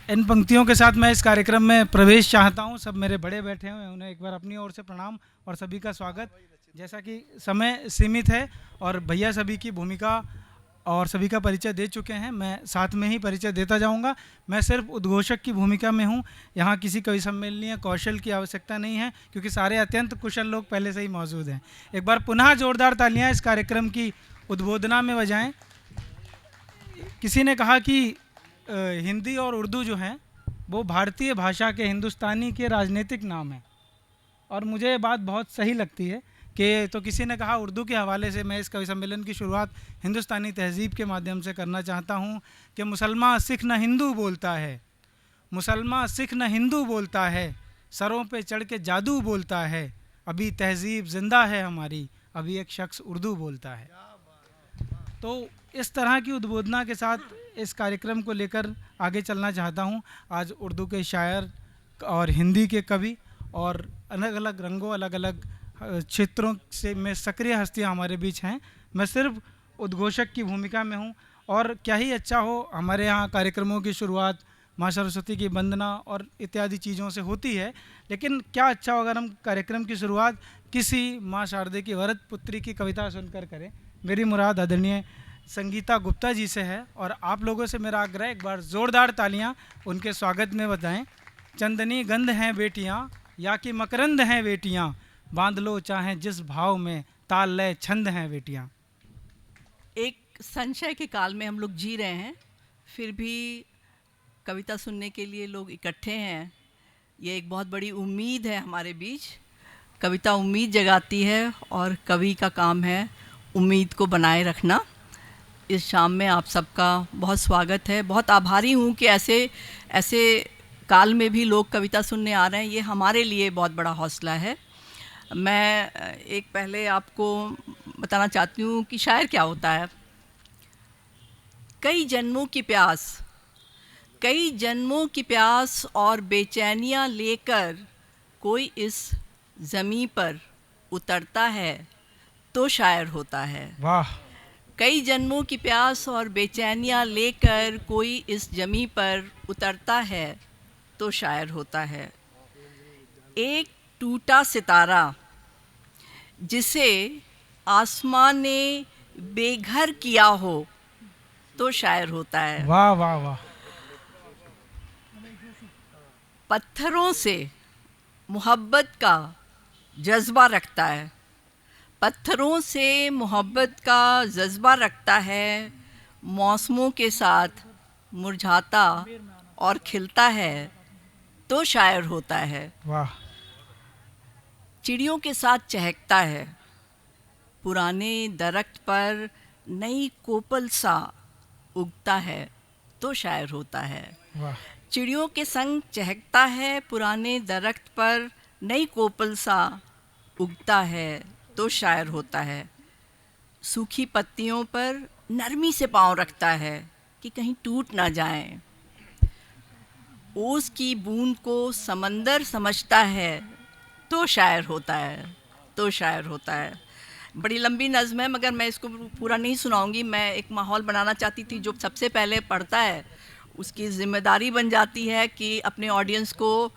इन पंक्तियों के साथ मैं इस कार्यक्रम में प्रवेश चाहता हूं। सब मेरे बड़े बैठे हुए हैं, उन्हें एक बार अपनी ओर से प्रणाम और सभी का स्वागत। जैसा कि समय सीमित है और भैया सभी की भूमिका और सभी का परिचय दे चुके हैं, मैं साथ में ही परिचय देता जाऊंगा। मैं सिर्फ उद्घोषक की भूमिका में हूं। यहाँ किसी कवि सम्मेलनीय कौशल की आवश्यकता नहीं है, क्योंकि सारे अत्यंत कुशल लोग पहले से ही मौजूद हैं। एक बार पुनः जोरदार तालियां इस कार्यक्रम की उद्बोधना में बजाएं। किसी ने कहा कि हिंदी और उर्दू जो हैं वो भारतीय भाषा के, हिंदुस्तानी के राजनीतिक नाम हैं, और मुझे ये बात बहुत सही लगती है कि तो किसी ने कहा उर्दू के हवाले से मैं इस कवि सम्मेलन की शुरुआत हिंदुस्तानी तहज़ीब के माध्यम से करना चाहता हूँ कि मुसलमान सिख न हिंदू बोलता है, मुसलमान सिख न हिंदू बोलता है, सरों पे चढ़ के जादू बोलता है, अभी तहज़ीब ज़िंदा है हमारी, अभी एक शख्स उर्दू बोलता है। तो इस तरह की उद्बोधना के साथ इस कार्यक्रम को लेकर आगे चलना चाहता हूँ। आज उर्दू के शायर और हिंदी के कवि और अलग अलग रंगों, अलग अलग क्षेत्रों से में सक्रिय हस्तियाँ हमारे बीच हैं। मैं सिर्फ उद्घोषक की भूमिका में हूँ। और क्या ही अच्छा हो, हमारे यहाँ कार्यक्रमों की शुरुआत माँ सरस्वती की वंदना और इत्यादि चीज़ों से होती है, लेकिन क्या अच्छा हो अगर हम कार्यक्रम की शुरुआत किसी माँ शारदे की वरद पुत्री की कविता सुनकर करें। मेरी मुराद आदरणीय संगीता गुप्ता जी से है, और आप लोगों से मेरा आग्रह एक बार ज़ोरदार तालियां उनके स्वागत में बताएं। चंदनी गंध हैं बेटियां, या कि मकरंद हैं बेटियां, बांध लो चाहें जिस भाव में, ताल लय छंद हैं बेटियां। एक संशय के काल में हम लोग जी रहे हैं, फिर भी कविता सुनने के लिए लोग इकट्ठे हैं। ये एक बहुत बड़ी उम्मीद है हमारे बीच। कविता उम्मीद जगाती है और कवि का काम है उम्मीद को बनाए रखना। इस शाम में आप सबका बहुत स्वागत है। बहुत आभारी हूँ कि ऐसे काल में भी लोग कविता सुनने आ रहे हैं। ये हमारे लिए बहुत बड़ा हौसला है। मैं एक पहले आपको बताना चाहती हूँ कि शायर क्या होता है। कई जन्मों की प्यास, कई जन्मों की प्यास और बेचैनियाँ लेकर कोई इस ज़मीं पर उतरता है तो शायर होता है। वाह। कई जन्मों की प्यास और बेचैनियाँ लेकर कोई इस ज़मीं पर उतरता है तो शायर होता है। एक टूटा सितारा जिसे आसमां ने बेघर किया हो तो शायर होता है। वाह वाह वाह। पत्थरों से मोहब्बत का जज्बा रखता है, पत्थरों से मोहब्बत का जज्बा रखता है, मौसमों के साथ मुरझाता और खिलता है तो शायर होता है। वाह। चिड़ियों के साथ चहकता है, पुराने दरख्त पर नई कोपल सा उगता है तो शायर होता है। वाह। चिड़ियों के संग चहकता है, पुराने दरख्त पर नई कोपल सा उगता है तो शायर होता है। सूखी पत्तियों पर नरमी से पाँव रखता है कि कहीं टूट ना जाएं। ओस की बूंद को समंदर समझता है तो शायर होता है, तो शायर होता है। बड़ी लंबी नज़्म है, मगर मैं इसको पूरा नहीं सुनाऊंगी। मैं एक माहौल बनाना चाहती थी। जो सबसे पहले पढ़ता है उसकी ज़िम्मेदारी बन जाती है कि अपने ऑडियंस को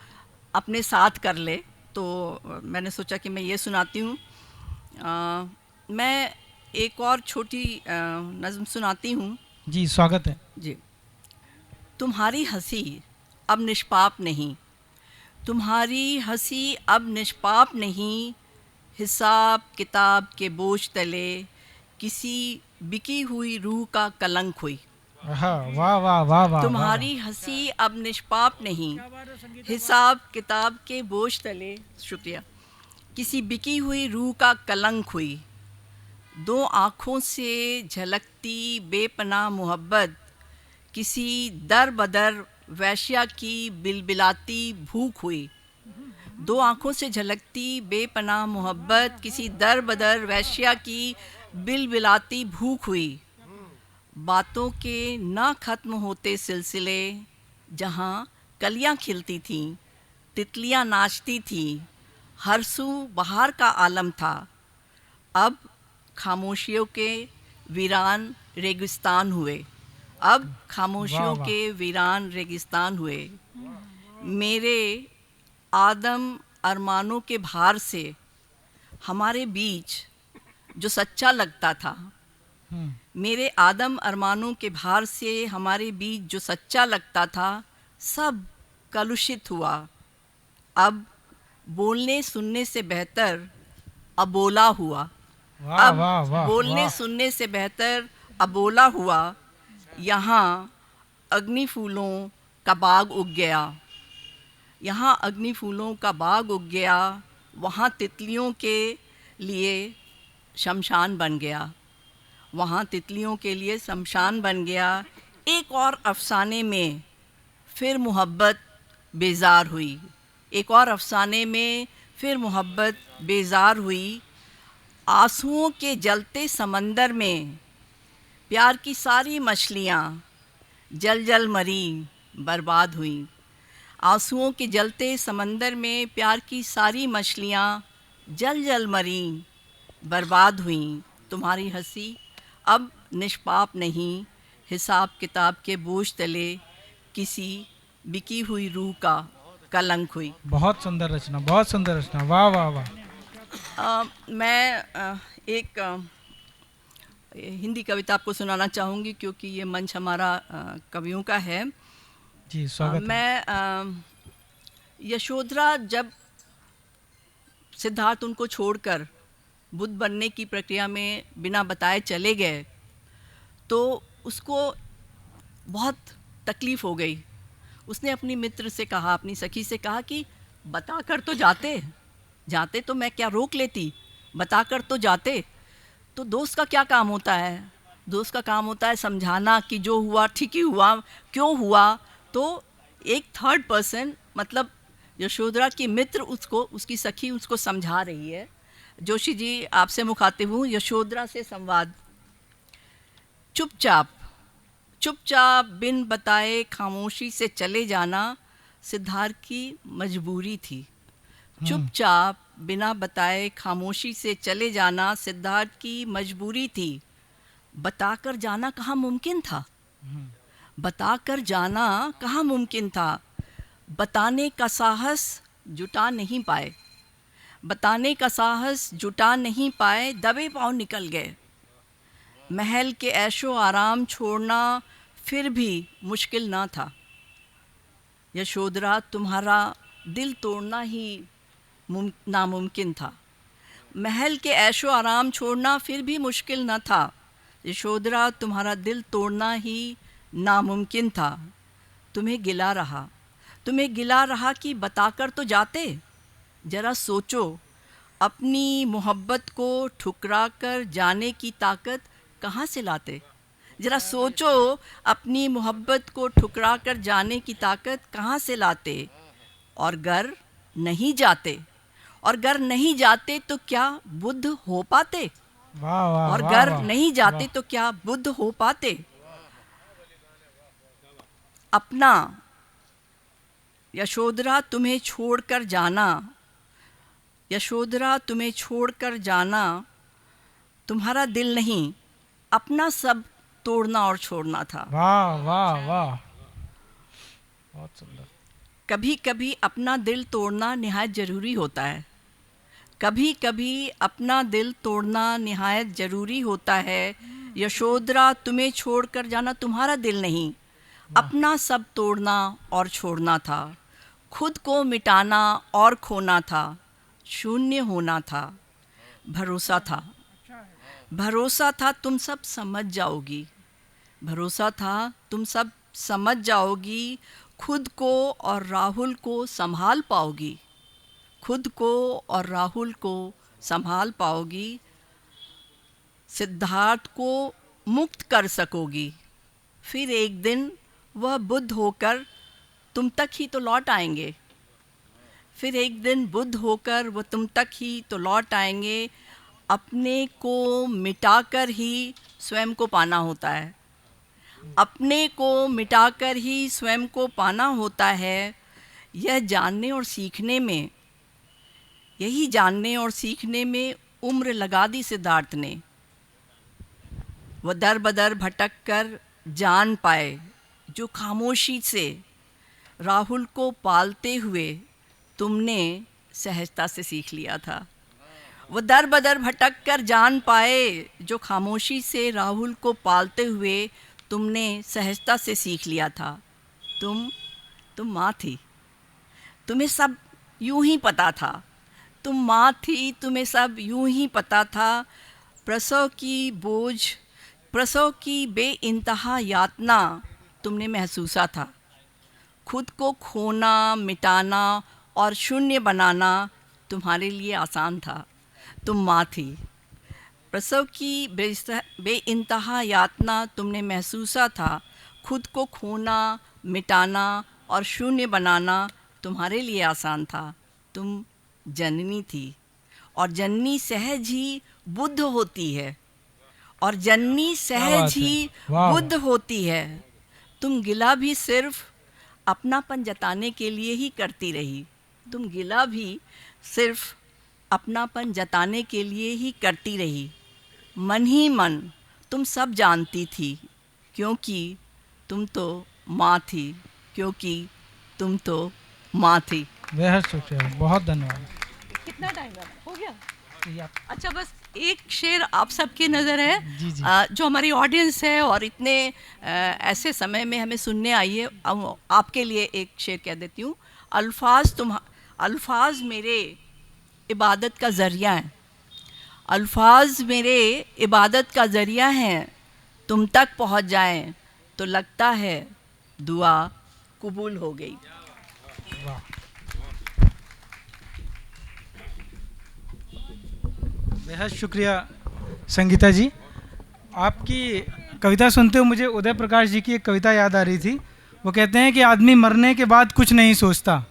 अपने साथ कर ले। तो मैंने सोचा कि मैं ये सुनाती हूँ। मैं एक और छोटी नज़्म सुनाती हूँ। जी स्वागत है। जी। तुम्हारी हंसी अब निष्पाप नहीं, तुम्हारी हंसी अब निष्पाप नहीं, हिसाब किताब के बोझ तले किसी बिकी हुई रूह का कलंक हुई। वाह वाह वाह वाह। तुम्हारी हंसी अब निष्पाप नहीं, हिसाब किताब के बोझ तले, शुक्रिया, किसी बिकी हुई रूह का कलंक हुई। दो आँखों से झलकती बेपनाह मोहब्बत किसी दर बदर वैश्या की बिलबिलाती भूख हुई। दो आँखों से झलकती बेपनाह मोहब्बत किसी दर बदर वैश्या की बिलबिलाती भूख हुई। बातों के ना ख़त्म होते सिलसिले, जहाँ कलियाँ खिलती थीं, तितलियाँ नाचती थीं, हर सू बहार का आलम था। अब खामोशियों के वीरान रेगिस्तान हुए, अब खामोशियों वाह। के वीरान रेगिस्तान हुए। मेरे आदम अरमानों के भार से हमारे बीच जो सच्चा लगता था, मेरे आदम अरमानों के भार से हमारे बीच जो सच्चा लगता था, सब कलुषित हुआ। अब बोलने सुनने से बेहतर अबोला हुआ। वाह अब वाह वाह बोलने वाह। सुनने से बेहतर अबोला हुआ। यहाँ अग्नि फूलों का बाग उग गया, यहाँ अग्नि फूलों का बाग उग गया, वहाँ तितलियों के लिए शमशान बन गया, वहाँ तितलियों के लिए शमशान बन गया। एक और अफसाने में फिर मोहब्बत बेजार हुई, एक और अफसाने में फिर मोहब्बत बेजार हुई। आंसुओं के जलते समंदर में प्यार की सारी मछलियाँ जल जल मरी, बर्बाद हुई। आंसुओं के जलते समंदर में प्यार की सारी मछलियाँ जल जल मरी, बर्बाद हुई। तुम्हारी हंसी अब निष्पाप नहीं, हिसाब किताब के बोझ तले किसी बिकी हुई रूह का कलंक हुई। बहुत सुंदर रचना, बहुत सुंदर रचना, वाह वाह वाह। मैं एक हिंदी कविता आपको सुनाना चाहूँगी, क्योंकि ये मंच हमारा कवियों का है। जी स्वागत है। मैं यशोधरा जब सिद्धार्थ उनको छोड़कर बुद्ध बनने की प्रक्रिया में बिना बताए चले गए, तो उसको बहुत तकलीफ़ हो गई। उसने अपनी मित्र से कहा, अपनी सखी से कहा कि बता कर तो जाते तो मैं क्या रोक लेती, बता कर तो जाते। तो दोस्त का क्या काम होता है? दोस्त का काम होता है समझाना कि जो हुआ ठीक ही हुआ, क्यों हुआ। तो एक थर्ड पर्सन, मतलब यशोधरा की मित्र उसको, उसकी सखी उसको समझा रही है। जोशी जी, आपसे मुखातिब हूँ, यशोधरा से संवाद। चुपचाप चुपचाप बिन बताए खामोशी से चले जाना सिद्धार्थ की मजबूरी थी। चुपचाप बिना बताए खामोशी से चले जाना सिद्धार्थ की मजबूरी थी। बताकर जाना कहाँ मुमकिन था, बताकर जाना कहाँ मुमकिन था। बताने का साहस जुटा नहीं पाए, बताने का साहस जुटा नहीं पाए, दबे पाँव निकल गए। महल के ऐशो आराम छोड़ना फिर भी मुश्किल ना था। यशोधरा, तुम्हारा दिल तोड़ना ही नामुमकिन था। महल के ऐशो आराम छोड़ना फिर भी मुश्किल न था। यशोधरा, तुम्हारा दिल तोड़ना ही नामुमकिन था। तुम्हें गिला रहा, तुम्हें गिला रहा कि बताकर तो जाते। ज़रा सोचो, अपनी मोहब्बत को ठुकरा कर जाने की ताकत कहाँ से लाते। ज़रा सोचो, अपनी मोहब्बत को ठुकरा कर जाने की ताकत कहाँ से लाते। और गर नहीं जाते, और गर नहीं जाते तो क्या बुद्ध हो पाते। वाह वाह और वाह गर वाह, नहीं जाते वाह। तो क्या बुद्ध हो पाते। अपना यशोधरा तुम्हें छोड़कर जाना, यशोधरा तुम्हें छोड़कर जाना, तुम्हारा दिल नहीं, अपना सब तोड़ना और छोड़ना था। वाह वाह वाह, बहुत सुंदर। कभी कभी अपना दिल तोड़ना निहायत ज़रूरी होता है, कभी कभी अपना दिल तोड़ना निहायत ज़रूरी होता है। यशोधरा, तुम्हें छोड़कर जाना तुम्हारा दिल नहीं, अपना सब तोड़ना और छोड़ना था। खुद को मिटाना और खोना था, शून्य होना था। भरोसा था, भरोसा था तुम सब समझ जाओगी, भरोसा था तुम सब समझ जाओगी। खुद को और राहुल को संभाल पाओगी, खुद को और राहुल को संभाल पाओगी। सिद्धार्थ को मुक्त कर सकोगी, फिर एक दिन वह बुद्ध होकर तुम तक ही तो लौट आएंगे। फिर एक दिन बुद्ध होकर वह तुम तक ही तो लौट आएंगे। अपने को मिटाकर ही स्वयं को पाना होता है, अपने को मिटाकर ही स्वयं को पाना होता है। यह जानने और सीखने में, यही जानने और सीखने में उम्र लगा दी सिद्धार्थ ने। वह दर बदर भटक कर जान पाए जो खामोशी से राहुल को पालते हुए तुमने सहजता से सीख लिया था। वो दर बदर भटक कर जान पाए जो खामोशी से राहुल को पालते हुए तुमने सहजता से सीख लिया था। तुम माँ थी, तुम्हें सब यूं ही पता था। तुम माँ थी, तुम्हें सब यूं ही पता था। प्रसव की बोझ, प्रसव की बेइंतहा यातना तुमने महसूसा था। खुद को खोना, मिटाना और शून्य बनाना तुम्हारे लिए आसान था। तुम माँ थी। प्रसव की बेइंतहा यातना तुमने महसूसा था। खुद को खोना, मिटाना और शून्य बनाना तुम्हारे लिए आसान था। तुम जननी थी और जननी सहज ही बुद्ध होती है, और जननी सहज ही बुद्ध होती है। तुम गिला भी सिर्फ अपनापन जताने के लिए ही करती रही। तुम गिला भी सिर्फ अपनापन जताने के लिए ही करती रही। मन ही मन तुम सब जानती थी, क्योंकि तुम तो माँ थी, क्योंकि तुम तो माँ थी। बेहद शुक्रिया, बहुत धन्यवाद। कितना टाइम हो गया? ये आप- अच्छा, बस एक शेर आप सबकी नज़र है। जी जी। जो हमारी ऑडियंस है और इतने ऐसे समय में हमें सुनने आई है, आपके लिए एक शेर कह देती हूँ। अल्फाज मेरे इबादत का ज़रिया हैं। अल्फाज मेरे इबादत का ज़रिया हैं। तुम तक पहुँच जाएं तो लगता है दुआ कबूल हो गई। वाह, बेहद शुक्रिया संगीता जी। आपकी कविता सुनते हुए मुझे उदय प्रकाश जी की एक कविता याद आ रही थी। वो कहते हैं कि आदमी मरने के बाद कुछ नहीं सोचता,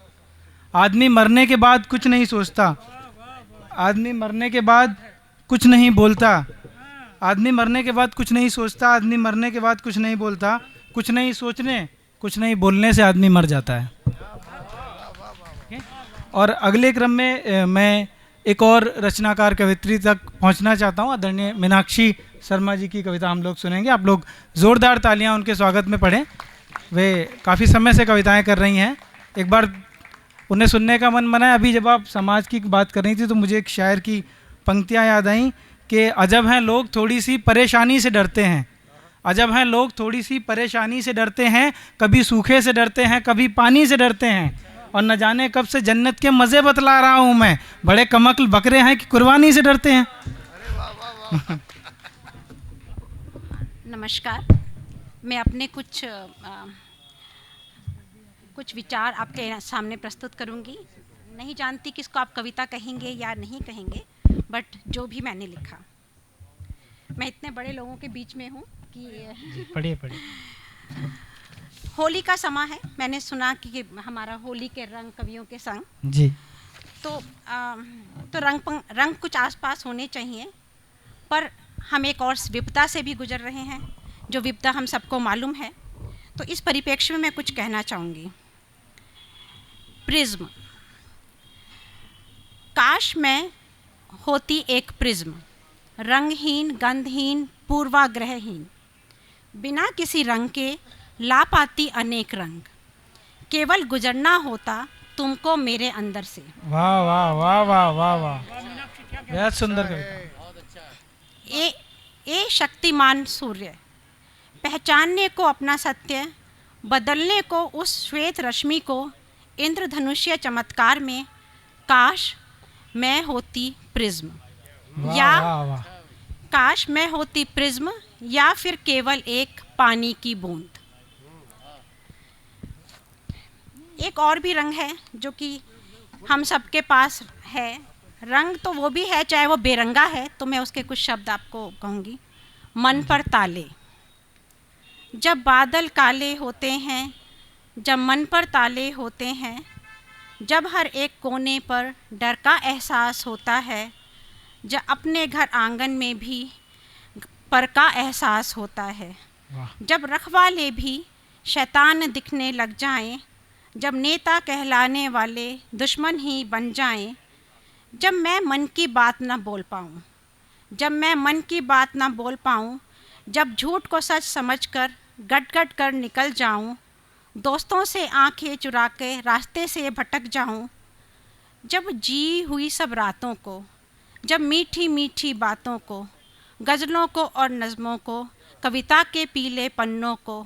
आदमी मरने के बाद कुछ नहीं सोचता, आदमी मरने के बाद कुछ नहीं बोलता, आदमी मरने के बाद कुछ नहीं सोचता, आदमी मरने के बाद कुछ नहीं बोलता, कुछ नहीं सोचने, कुछ नहीं बोलने से आदमी मर जाता है। और अगले क्रम में मैं एक और रचनाकार कवित्री तक पहुंचना चाहता हूं। आदरणीय मीनाक्षी शर्मा जी की कविता हम लोग सुनेंगे। आप लोग ज़ोरदार तालियां उनके स्वागत में पढ़ें। वे काफ़ी समय से कविताएं कर रही हैं। एक बार उन्हें सुनने का मन बना है। अभी जब आप समाज की बात कर रही थी तो मुझे एक शायर की पंक्तियां याद आई कि अजब हैं लोग थोड़ी सी परेशानी से डरते हैं, अजब हैं लोग थोड़ी सी परेशानी से डरते हैं, कभी सूखे से डरते हैं, कभी पानी से डरते हैं, और न जाने कब से जन्नत के मज़े बतला रहा हूँ मैं, बड़े कमक्ल बकरे हैं कि कुर्बानी से डरते हैं। नमस्कार, मैं अपने कुछ विचार आपके सामने प्रस्तुत करूंगी। नहीं जानती किसको आप कविता कहेंगे या नहीं कहेंगे, बट जो भी मैंने लिखा। मैं इतने बड़े लोगों के बीच में हूँ कि पढ़िए पढ़िए। होली का समा है। मैंने सुना कि हमारा होली के रंग कवियों के संग, जी। तो रंग कुछ आसपास होने चाहिए, पर हम एक और विपदा से भी गुजर रहे हैं, जो विपदा हम सबको मालूम है। तो इस परिप्रेक्ष्य में मैं कुछ कहना चाहूँगी। प्रिज्म। काश मैं होती एक प्रिज्म, रंगहीन, गंधहीन, पूर्वाग्रहहीन, बिना किसी रंग के ला पाती अनेक रंग, केवल गुजरना होता तुमको मेरे अंदर से। वाह वाह वाह वाह वाह वाह, बेहद सुंदर कविता। ए शक्तिमान सूर्य, पहचानने को अपना सत्य, बदलने को उस श्वेत रश्मि को, इंद्रधनुष्य चमत्कार में काश मैं होती प्रिज्म, या वाह वाह। काश मैं होती प्रिज्म, या फिर केवल एक पानी की बूंद। एक और भी रंग है जो कि हम सबके पास है। रंग तो वो भी है, चाहे वो बेरंगा है, तो मैं उसके कुछ शब्द आपको कहूँगी। मन पर ताले। जब बादल काले होते हैं, जब मन पर ताले होते हैं, जब हर एक कोने पर डर का एहसास होता है, जब अपने घर आंगन में भी पर का एहसास होता है, जब रखवाले भी शैतान दिखने लग जाएं, जब नेता कहलाने वाले दुश्मन ही बन जाएं, जब मैं मन की बात ना बोल पाऊँ, जब मैं मन की बात ना बोल पाऊँ, जब झूठ को सच समझकर गट गट कर निकल जाऊं, दोस्तों से आंखें चुरा के रास्ते से भटक जाऊं। जब जी हुई सब रातों को, जब मीठी मीठी बातों को, गज़लों को और नज़्मों को, कविता के पीले पन्नों को,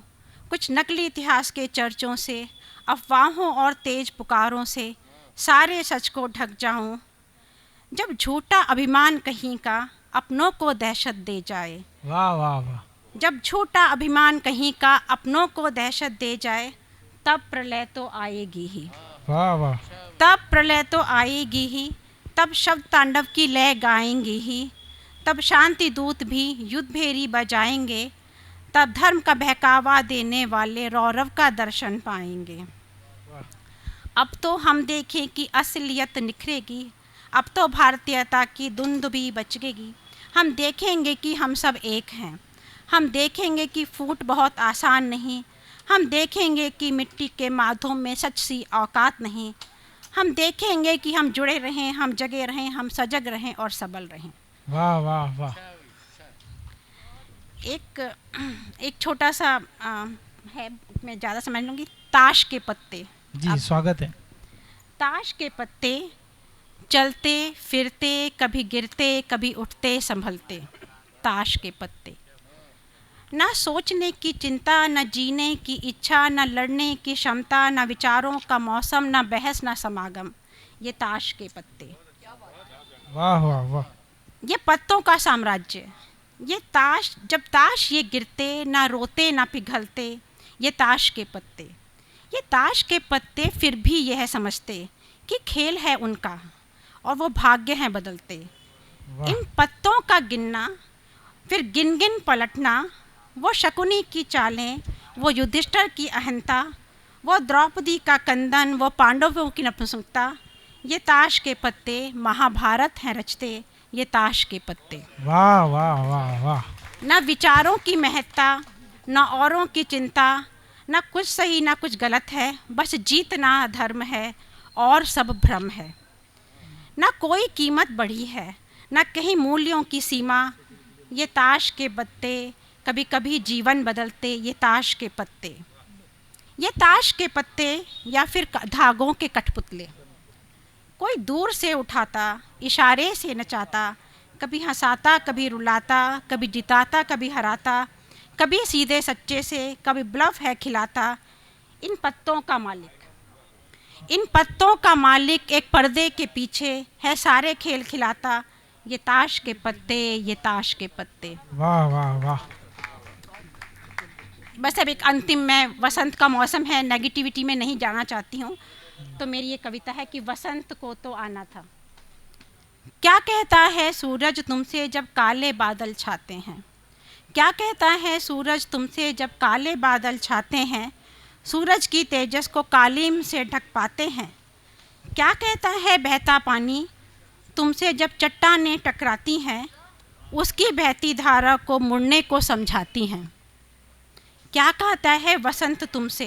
कुछ नकली इतिहास के चर्चों से, अफवाहों और तेज पुकारों से सारे सच को ढक जाऊं। जब झूठा अभिमान कहीं का अपनों को दहशत दे जाए, वाह वाह वाह, जब झूठा अभिमान कहीं का अपनों को दहशत दे जाए, तब प्रलय तो आएगी ही, वाह वाह, तब प्रलय तो आएगी ही, तब शब्द तांडव की लय गाएंगे ही, तब शांति दूत भी युद्ध भेरी बजाएंगे, तब धर्म का बहकावा देने वाले रौरव का दर्शन पाएंगे। अब तो हम देखें कि असलियत निखरेगी, अब तो भारतीयता की धुंध भी बचेगी। हम देखेंगे कि हम सब एक हैं, हम देखेंगे कि फूट बहुत आसान नहीं, हम देखेंगे कि मिट्टी के माधों में सच सी औकात नहीं, हम देखेंगे कि हम जुड़े रहें, हम जगे रहें, हम सजग रहें और सबल रहें। वाह वाह वाह। एक छोटा सा है, मैं ज़्यादा समझ लूँगी। ताश के पत्ते। जी स्वागत है। ताश के पत्ते चलते फिरते, कभी गिरते कभी उठते संभलते। ताश के पत्ते। ना सोचने की चिंता, न जीने की इच्छा, न लड़ने की क्षमता, न विचारों का मौसम, न बहस न समागम। ये ताश के पत्ते। वाह वाह वाह। ये पत्तों का साम्राज्य। ये ताश, जब ताश ये गिरते, ना रोते ना पिघलते। ये ताश के पत्ते। ये ताश के पत्ते फिर भी यह समझते कि खेल है उनका और वो भाग्य हैं बदलते। इन पत्तों का गिनना, फिर गिन गिन पलटना, वो शकुनी की चालें, वो युधिष्ठिर की अहंता, वो द्रौपदी का कंदन, वो पांडवों की नपुंसकता। ये ताश के पत्ते महाभारत हैं रचते। ये ताश के पत्ते। वाह वाह वाह वाह। न विचारों की महत्ता, न औरों की चिंता, न कुछ सही न कुछ गलत है, बस जीतना धर्म है और सब भ्रम है। न कोई कीमत बढ़ी है, न कहीं मूल्यों की सीमा। ये ताश के पत्ते कभी कभी जीवन बदलते। ये ताश के पत्ते। ये ताश के पत्ते या फिर धागों के कठपुतले। कोई दूर से उठाता, इशारे से नचाता, कभी हंसाता कभी रुलाता, कभी जिताता कभी हराता, कभी सीधे सच्चे से, कभी ब्लफ है खिलाता। इन पत्तों का मालिक, इन पत्तों का मालिक एक पर्दे के पीछे है सारे खेल खिलाता। ये ताश के पत्ते। ये ताश के पत्ते। वाह वाह वाह। बस अब एक अंतिम, मैं वसंत का मौसम है, नेगेटिविटी में नहीं जाना चाहती हूँ, तो मेरी ये कविता है कि वसंत को तो आना था। क्या कहता है सूरज तुमसे जब काले बादल छाते हैं? क्या कहता है सूरज तुमसे जब काले बादल छाते हैं, सूरज की तेजस को कालीम से ढक पाते हैं? क्या कहता है बहता पानी तुमसे जब चट्टानें टकराती हैं, उसकी बहती धारा को मुड़ने को समझाती हैं? क्या कहता है वसंत तुमसे,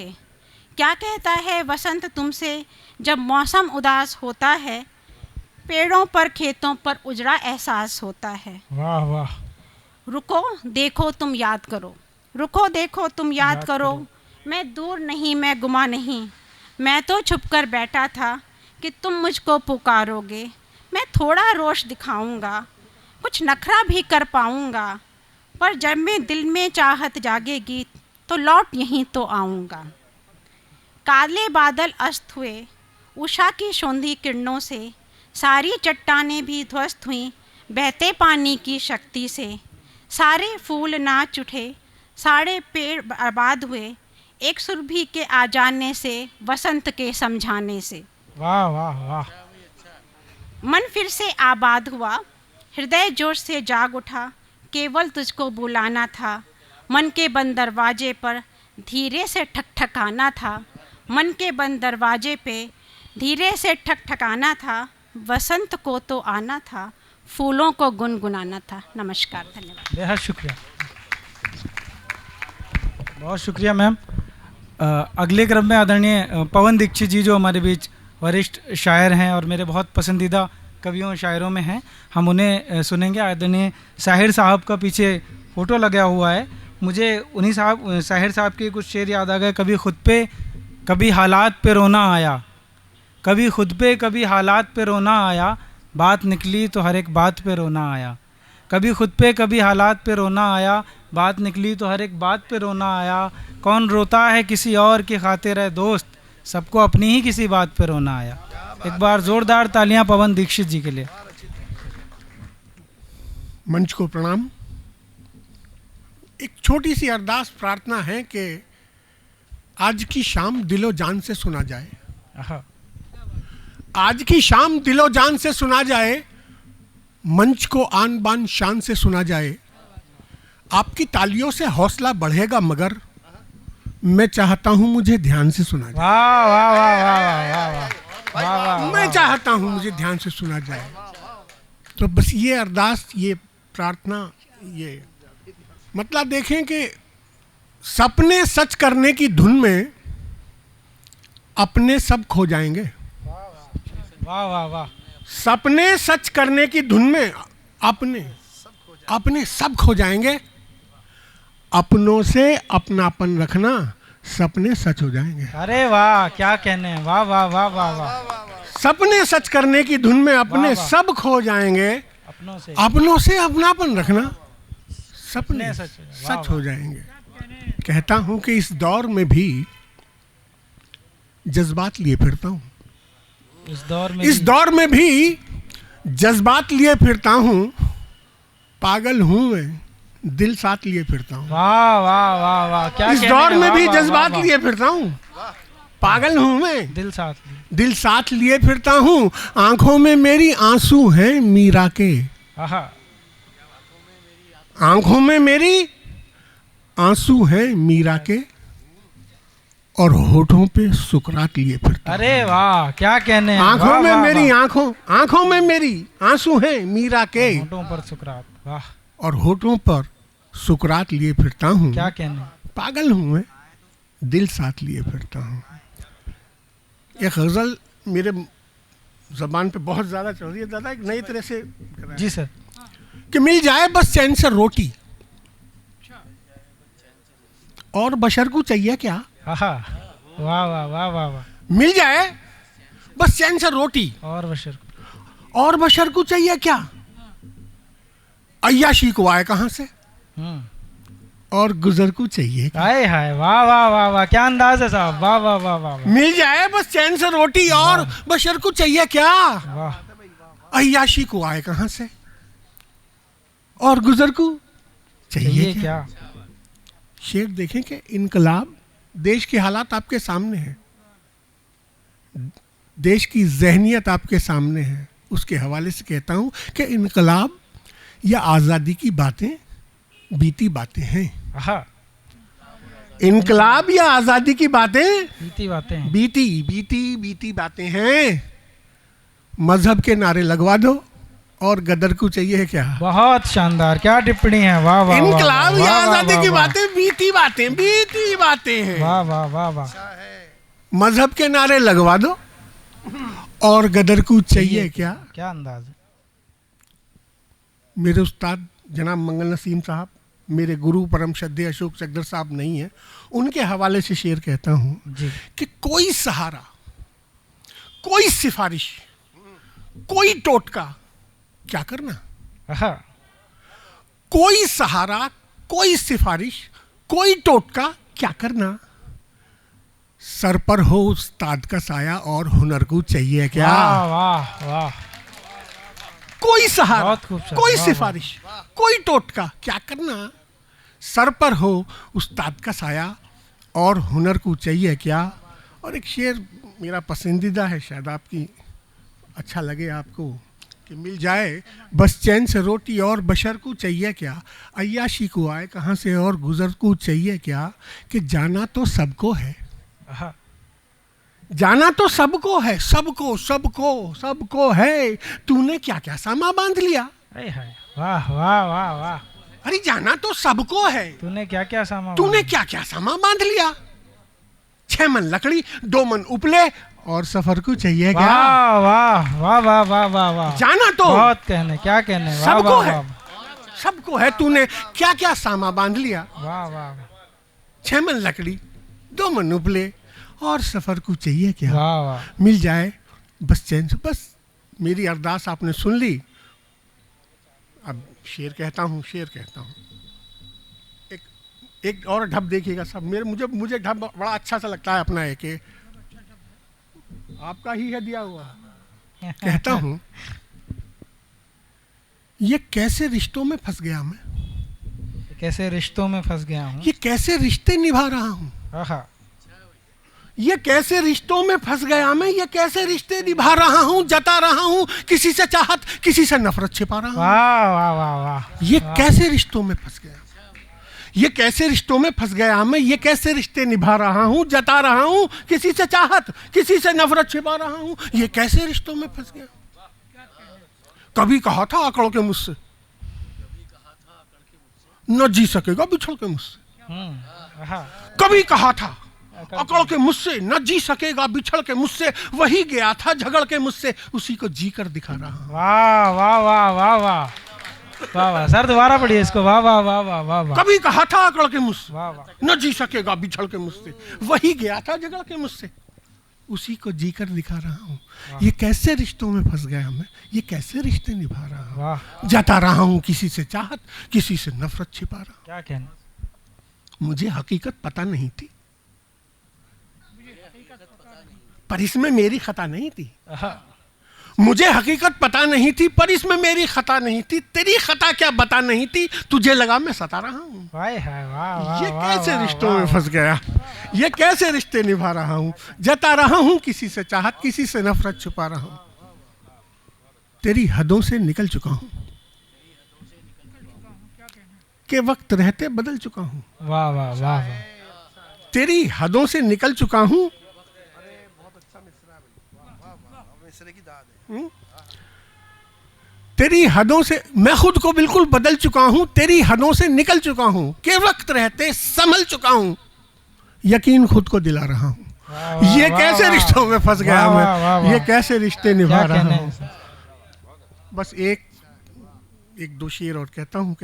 क्या कहता है वसंत तुमसे जब मौसम उदास होता है, पेड़ों पर खेतों पर उजड़ा एहसास होता है? वाह वाह। रुको देखो तुम याद करो, रुको देखो तुम याद करो, मैं दूर नहीं मैं गुमा नहीं, मैं तो छुप कर बैठा था कि तुम मुझको पुकारोगे। मैं थोड़ा रोश दिखाऊंगा, कुछ नखरा भी कर पाऊंगा, पर जब मैं दिल में चाहत जागेगी तो लौट यहीं तो आऊँगा। काले बादल अस्त हुए, उषा की शोंधी किरणों से सारी चट्टानें भी ध्वस्त हुईं बहते पानी की शक्ति से। सारे फूल नाच उठे, सारे पेड़ बर्बाद हुए, एक सुरभि के आ जाने से, वसंत के समझाने से। वाह वाह वाह। मन फिर से आबाद हुआ, हृदय जोश से जाग उठा, केवल तुझको बुलाना था। मन के बंद दरवाजे पर धीरे से ठकठकाना था, मन के बंद दरवाजे पे धीरे से ठकठकाना था। वसंत को तो आना था, फूलों को गुनगुनाना था। नमस्कार, धन्यवाद। बेहद शुक्रिया, बहुत शुक्रिया मैम। अगले क्रम में आदरणीय पवन दीक्षित जी, जो हमारे बीच वरिष्ठ शायर हैं और मेरे बहुत पसंदीदा कवियों शायरों में हैं, हम उन्हें सुनेंगे। आदरणीय साहिर साहब का पीछे फ़ोटो लगा हुआ है, मुझे उन्हीं साहब साहिर साहब के कुछ शेर याद आ गए। कभी खुद पे कभी हालात पे रोना आया, कभी खुद पे कभी हालात पे रोना आया, बात निकली तो हर एक बात पे रोना आया। कभी खुद पे कभी हालात पे रोना आया, बात निकली तो हर एक बात पे रोना आया। कौन रोता है किसी और की खातिर है दोस्त, सबको अपनी ही किसी बात पे रोना आया। एक बार जोरदार तालियां पवन दीक्षित जी के लिए। मंच को प्रणाम। एक छोटी सी अरदास प्रार्थना है कि आज की शाम दिलो जान से सुना जाए, आहा, आज की शाम दिलो जान से सुना जाए, मंच को आन बान शान से सुना जाए। आपकी तालियों से हौसला बढ़ेगा मगर मैं चाहता हूं मुझे ध्यान से सुना जाए। वाह वाह वाह वाह वाह वाह वाह वाह। मैं चाहता हूं मुझे ध्यान से सुना जाए। तो बस ये अरदास, ये प्रार्थना, ये मतलब देखें कि सपने सच करने की धुन में अपने सब खो जाएंगे। वाह वाह वाह। सपने सच करने की धुन में अपने सब खो जाएंगे। अपनों से अपनापन रखना, सपने सच हो जाएंगे। अरे वाह, क्या कहने हैं। वाह वाह वाह वाह वाह। सपने सच करने की धुन में अपने वाह, वाह। सब खो जाएंगे। अपनों से अपनापन रखना, सपने सच हो जाएंगे। कहता हूं कि इस दौर में भी जज्बात लिए फिरता हूं, इस दौर में भी जज्बात लिए फिरता हूं। पागल हूं मैं, दिल साथ लिए फिरता हूं। वाह वाह वाह वाह, क्या इस दौर में भी जज्बात लिए फिरता हूं। पागल हूं मैं, दिल साथ लिए फिरता हूं। आंखों में मेरी आंसू हैं मीरा के, आंखों में मेरी आंसू हैं मीरा के, और होठों पे सुकरात लिए फिरता। अरे वाह, क्या कहने हैं। आंखों में मेरी आंखों में मेरी आंसू हैं मीरा के, होठों पर सुकरात। वाह। और होठों पर सुकरात लिए फिरता हूँ। क्या कहने। पागल हूँ मैं, दिल साथ लिए फिरता हूँ। एक गजल मेरे जबान पे बहुत ज्यादा चल रही है दादा, एक नई तरह से। जी सर। कि मिल जाए बस चैन से रोटी, और बशर को चाहिए क्या। वाह वाह वाह वाह वाह। मिल जाए बस चैन से रोटी, और बशर को चाहिए क्या। अय्याशी को आए कहां से, और गुजर को चाहिए। हाय हाय, वाह वाह वाह वाह, क्या अंदाज है साहब। वाह वाह वाह वाह। मिल जाए बस चैन से रोटी, और बशर को चाहिए क्या। वाह। अय्याशी को आए कहां से, और गुजर को चाहिए क्या। शेर देखें कि इनकलाब, देश के हालात आपके सामने हैं, देश की ज़हनियत आपके सामने है। उसके हवाले से कहता हूं कि इनकलाब या आज़ादी की बातें बीती बातें हैं। इनकलाब या आज़ादी की बातें बीती बातें हैं, बीती बातें हैं। मजहब के नारे लगवा दो, और गदर को चाहिए क्या। बहुत शानदार, क्या टिप्पणी है। वाह वाह। इनकलाब या आज़ादी की बातें बीती बातें हैं। वाह वाह वाह वाह। मजहब के नारे लगवा दो, और गदर को चाहिए क्या। क्या अंदाज है। मेरे उस्ताद जनाब मंगल नसीम साहब, मेरे गुरु परम श्रद्धेय अशोक चकधर साहब नहीं है, उनके हवाले से शेर कहता हूं कि कोई सहारा, कोई सिफारिश, कोई टोटका क्या करना। कोई सहारा, कोई सिफारिश, कोई टोटका क्या करना। सर पर हो उस्ताद का साया, और हुनर को चाहिए क्या। वाह वाह वाह। कोई सहारा, कोई सिफारिश, कोई टोटका क्या करना। सर पर हो उस्ताद का साया, और हुनर को चाहिए क्या। और एक शेर मेरा पसंदीदा है, शायद आपकी अच्छा लगे आपको, कि मिल जाए बस चैन से रोटी, और बशर को चाहिए क्या। अय्याशी को आए कहाँ से, और गुजर को चाहिए क्या। कि जाना तो सबको है, जाना तो सबको है, सबको है। तूने क्या क्या सामा बांध लिया। वाह वाह वाह वाह। अरे जाना तो सबको है, तूने क्या क्या सामा बांध लिया। 6 मन लकड़ी, 2 मन उपले, और सफर को चाहिए क्या। वाह वाह वाह वाह वाह वाह वाह। जाना तो बहुत कहने, क्या कहने। सबको है, सबको है, तूने क्या क्या सामा बांध लिया। वाह वाह 6 मन लकड़ी 2 मन उपले और सफर को चाहिए क्या। वाह वाह। मिल जाए बस चैन से। बस मेरी अरदास आपने सुन ली। अब शेर कहता हूँ, शेर कहता हूँ। एक और ढब देखिएगा सब। मुझे ढब बड़ा अच्छा सा लगता है अपना। एक आपका ही है दिया हुआ। कहता हूँ, ये कैसे रिश्तों में फंस गया मैं, कैसे रिश्तों में फंस गया हूँ, ये कैसे रिश्ते निभा रहा हूँ, आहा, ये कैसे रिश्तों में फंस गया मैं, ये कैसे रिश्ते निभा रहा हूँ, जता रहा हूँ किसी से चाहत, किसी से नफरत छिपा रहा हूँ। वाह वाह वाह वाह। ये कैसे रिश्तों में फंस गया, ये कैसे रिश्तों में फंस गया मैं, ये कैसे रिश्ते निभा रहा हूँ, जता रहा हूँ किसी से चाहत, किसी से नफरत छिपा रहा हूँ। ये कैसे रिश्तों में फंस गया। कभी कहा था आकड़ के मुझसे, न जी सकेगा बिछड़ के मुझसे। आहा, कभी कहा था अकड़ के मुझसे, न जी सकेगा बिछड़ के मुझसे, वही गया था झगड़ के मुझसे, उसी को जी कर दिखा रहा हूं। वाह वाह वाह वाह वाह वाह वाह। सर दोबारा पढ़िए इसको। वाह वाह वाह वाह वाह वाह। कभी कहा था अकड़ के मुझसे, वाह वाह। न जी सकेगा बिछड़ के मुझसे, वही गया था झगड़ के मुझसे, उसी को जी कर दिखा रहा हूँ। ये कैसे रिश्तों में फंस गया मैं, ये कैसे रिश्ते निभा रहा हूँ, वाह। जता रहा हूँ किसी से चाहत, किसी से नफरत छिपा रहा हूँ। क्या कहना। मुझे हकीकत पता नहीं थी, पर इसमें मेरी खता नहीं थी। आहा, मुझे हकीकत पता नहीं थी, पर इसमें मेरी खता नहीं थी। तेरी खता क्या बता नहीं थी, तुझे लगा मैं सता रहा हूँ। वाह वाह वाह। ये वाह, कैसे वाह, रिश्तों वाह, में फंस गया, ये कैसे रिश्ते निभा रहा हूँ, जता रहा हूँ किसी से चाहत, किसी से नफरत छुपा रहा हूँ। तेरी हदों से निकल चुका हूँ, के वक्त रहते बदल चुका हूँ। वाह वाह वाह वाह। तेरी हदों से निकल चुका हूँ, तेरी हदों से मैं खुद को बिल्कुल बदल चुका हूं, तेरी हदों से निकल चुका हूं, के वक्त रहते संभल चुका हूं, यकीन खुद को दिला रहा हूं। ये कैसे रिश्तों में फंस गया मैं, ये कैसे रिश्ते निभा रहा हूं। बस एक दो शेर और कहता हूं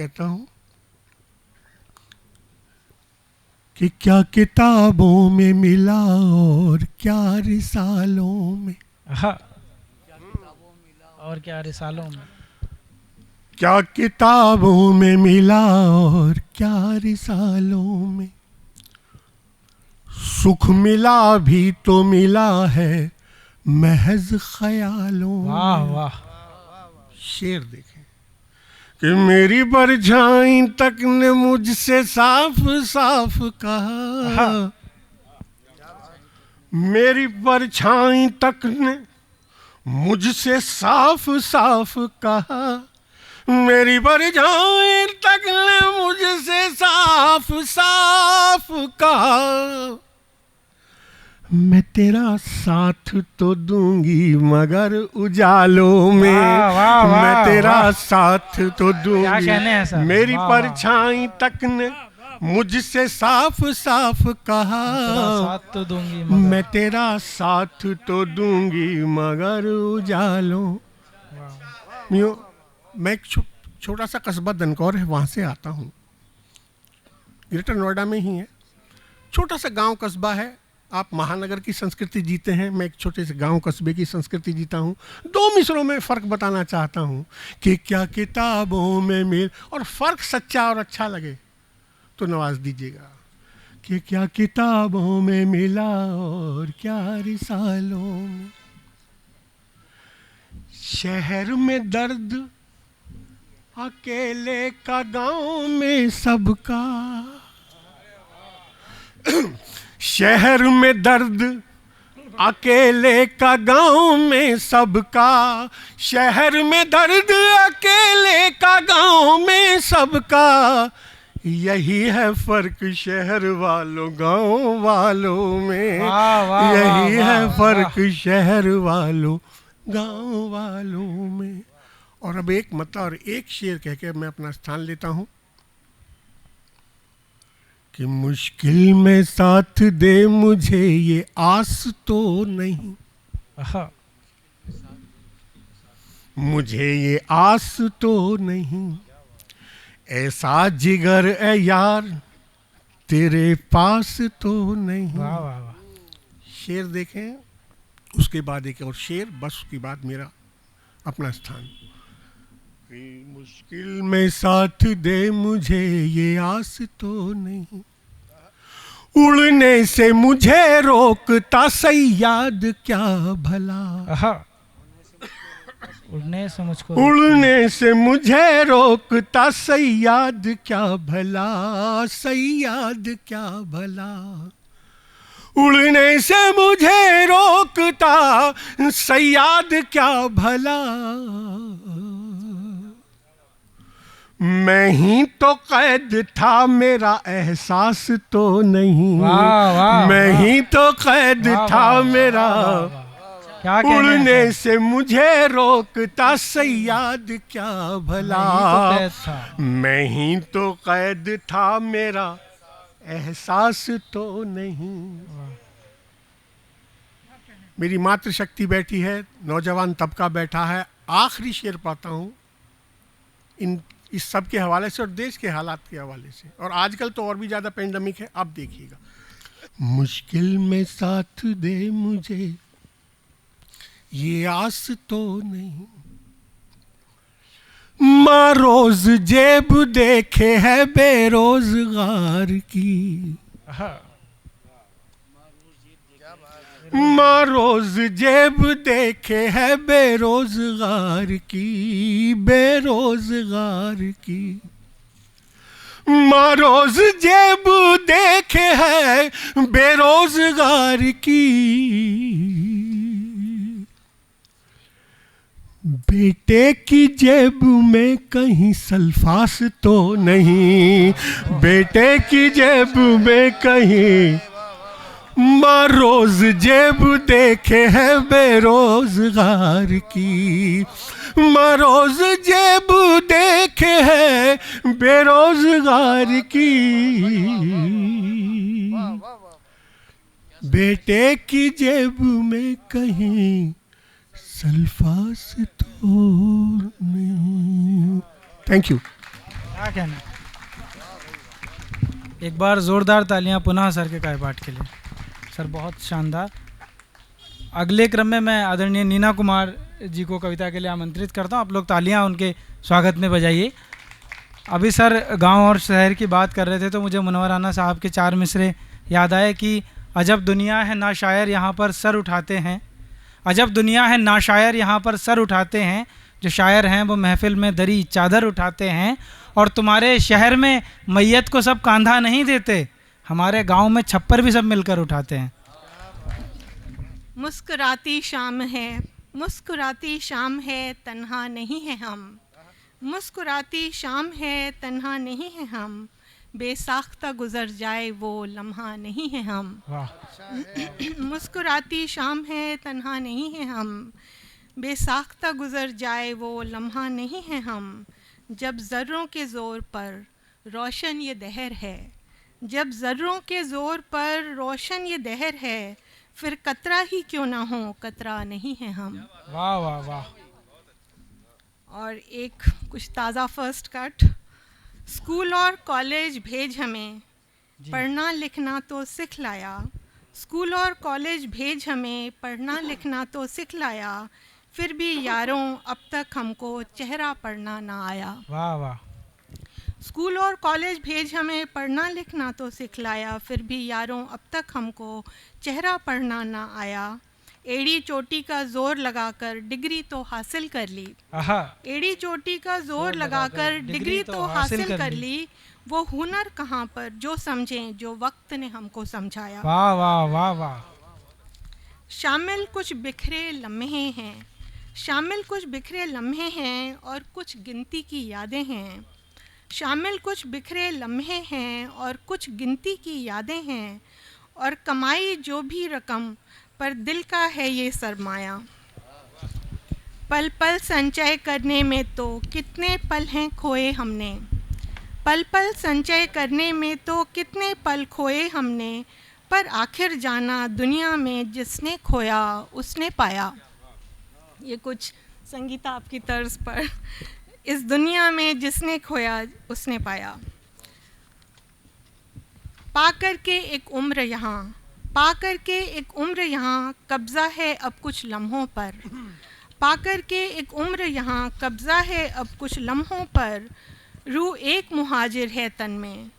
कि क्या किताबों में मिला और क्या रिसालों में, और क्या रिसालों में, क्या किताबों में मिला और क्या रिसालों में, सुख मिला भी तो मिला है महज ख्यालों में। वाह वाह। शेर देखें कि मेरी परछाई तक ने मुझसे साफ साफ कहा, मेरी परछाई तक ने मुझसे साफ साफ कहा, मेरी परछाई तक ने मुझसे साफ साफ कहा, मैं तेरा साथ तो दूंगी मगर उजालों में, मैं तेरा साथ तो दूंगी, मेरी परछाई तक ने मुझसे साफ साफ कहा, साथ तो दूंगी मैं तेरा साथ तो दूंगी मगर उजालों। मैं एक छोटा सा कस्बा दनकौर है, वहाँ से आता हूँ, ग्रेटर नोएडा में ही है। छोटा सा गांव कस्बा है। आप महानगर की संस्कृति जीते हैं, मैं एक छोटे से गांव कस्बे की संस्कृति जीता हूँ। 2 मिसरों में फ़र्क बताना चाहता हूँ कि क्या किताबों में मिल, और फ़र्क सच्चा और अच्छा लगे तो नवाज दीजिएगा, कि क्या किताबों में मिला और क्या रिसालों में, शहर में दर्द अकेले का गांव में सबका, शहर में दर्द अकेले का गांव में सबका, शहर में दर्द अकेले का गांव में सबका, यही है फर्क शहर वालों गांव वालों में, यही है फर्क शहर वालों गांव वालों में। और अब एक मतलब और एक शेर कह के मैं अपना स्थान लेता हूं कि मुश्किल में साथ दे मुझे ये आस तो नहीं, मुझे ये आस तो नहीं ऐसा जिगर ए यार तेरे पास तो नहीं। वाह वाह वाह। शेर देखें, उसके बाद एक और शेर, बस उसके बाद मेरा अपना स्थान। मुश्किल में साथ दे मुझे ये आस तो नहीं, उड़ने से मुझे रोकता सैयाद क्या भला। आहा, उड़ने से मुझको उड़ने से मुझे रोकता सैयाद क्या भला, सैयाद क्या भला। उड़ने से मुझे रोकता सैयाद क्या भला। मैं ही तो कैद था मेरा एहसास तो नहीं। वाह, वाह, मैं वाह। ही तो कैद वाह, था वाह, मेरा, वाह, वाह, वाह। क्या कहना है उड़ने सर? से मुझे रोकता सैयाद क्या भला। मैं ही तो कैद था। मैं ही तो कैद था मेरा एहसास तो नहीं। मेरी मातृशक्ति बैठी है, नौजवान तबका बैठा है। आखिरी शेर पाता हूँ इस सब के हवाले से और देश के हालात के हवाले से, और आजकल तो और भी ज़्यादा पेंडेमिक है। अब देखिएगा, मुश्किल में साथ दे मुझे ये आस तो नहीं, माँ रोज जेब देखे है बेरोजगार की। आहा, माँ रोज जेब देखे है बेरोजगार की, बेरोजगार की। माँ रोज जेब देखे है बेरोजगार की। बेटे की जेब में कहीं सल्फास तो नहीं, बेटे की जेब में कहीं। माँ रोज जेब देखे है बेरोजगार की, माँ रोज जेब देखे है बेरोजगार की। बेटे की जेब में कहीं सल्फास तो नहीं। Thank you. क्या कहना है? एक बार जोरदार तालियां पुनः सर के कार्यपाठ के लिए। सर बहुत शानदार। अगले क्रम में मैं आदरणीय नीना कुमार जी को कविता के लिए आमंत्रित करता हूं। आप लोग तालियां उनके स्वागत में बजाइए। अभी सर गांव और शहर की बात कर रहे थे तो मुझे मुनव्वर राना साहब के 4 मिसरे याद आए कि अजब दुनिया है ना शायर यहाँ पर सर उठाते हैं, अजब दुनिया है ना शायर यहाँ पर सर उठाते हैं, जो शायर हैं वो महफिल में दरी चादर उठाते हैं। और तुम्हारे शहर में मैयत को सब कांधा नहीं देते, हमारे गांव में छप्पर भी सब मिलकर उठाते हैं। मुस्कुराती शाम है, मुस्कुराती शाम है, तन्हा नहीं है हम। मुस्कुराती शाम है, तन्हा नहीं है हम। बेसाख्ता गुजर जाए वो लम्हा नहीं है हम। वाह। मुस्कुराती शाम है, तन्हा नहीं है हम। बेसाख्ता गुजर जाए वो लम्हा नहीं है हम। जब ज़र्रों के ज़ोर पर रोशन ये दहर है, जब ज़र्रों के ज़ोर पर रोशन ये दहर है, फिर कतरा ही क्यों ना हो कतरा नहीं है हम। वाह वाह वाह। और एक कुछ ताज़ा फर्स्ट कट। स्कूल और कॉलेज भेज हमें, पढ़ना लिखना तो सिखलाया। स्कूल और कॉलेज भेज हमें, पढ़ना लिखना तो सिखलाया। फिर भी यारों अब तक हमको चेहरा पढ़ना ना आया। वाह वाह। स्कूल और कॉलेज भेज हमें, पढ़ना लिखना तो सिखलाया। फिर भी यारों अब तक हमको चेहरा पढ़ना ना आया। एड़ी चोटी का जोर लगाकर डिग्री तो हासिल कर ली। आहा। एड़ी चोटी का जोर लगाकर डिग्री तो हासिल कर ली। वो हुनर कहाँ पर जो समझें जो वक्त ने हमको समझाया। वाह वाह वाह वाह। शामिल कुछ बिखरे लम्हे हैं, शामिल कुछ बिखरे लम्हे हैं और कुछ गिनती की यादें हैं। शामिल कुछ बिखरे लम्हे हैं और कुछ गिनती की यादें हैं। और कमाई जो भी रकम पर दिल का है ये सरमाया। पल पल संचय करने में तो कितने पल हैं खोए हमने। पल पल संचय करने में तो कितने पल खोए हमने। पर आखिर जाना दुनिया में जिसने खोया उसने पाया। ये कुछ संगीता आपकी तर्ज पर इस दुनिया में जिसने खोया उसने पाया। पाकर के एक उम्र यहाँ, पाकर के एक उम्र यहाँ, कब्ज़ा है अब कुछ लम्हों पर। पाकर के एक उम्र यहाँ, कब्ज़ा है अब कुछ लम्हों पर। रूह एक मुहाजिर है तन में,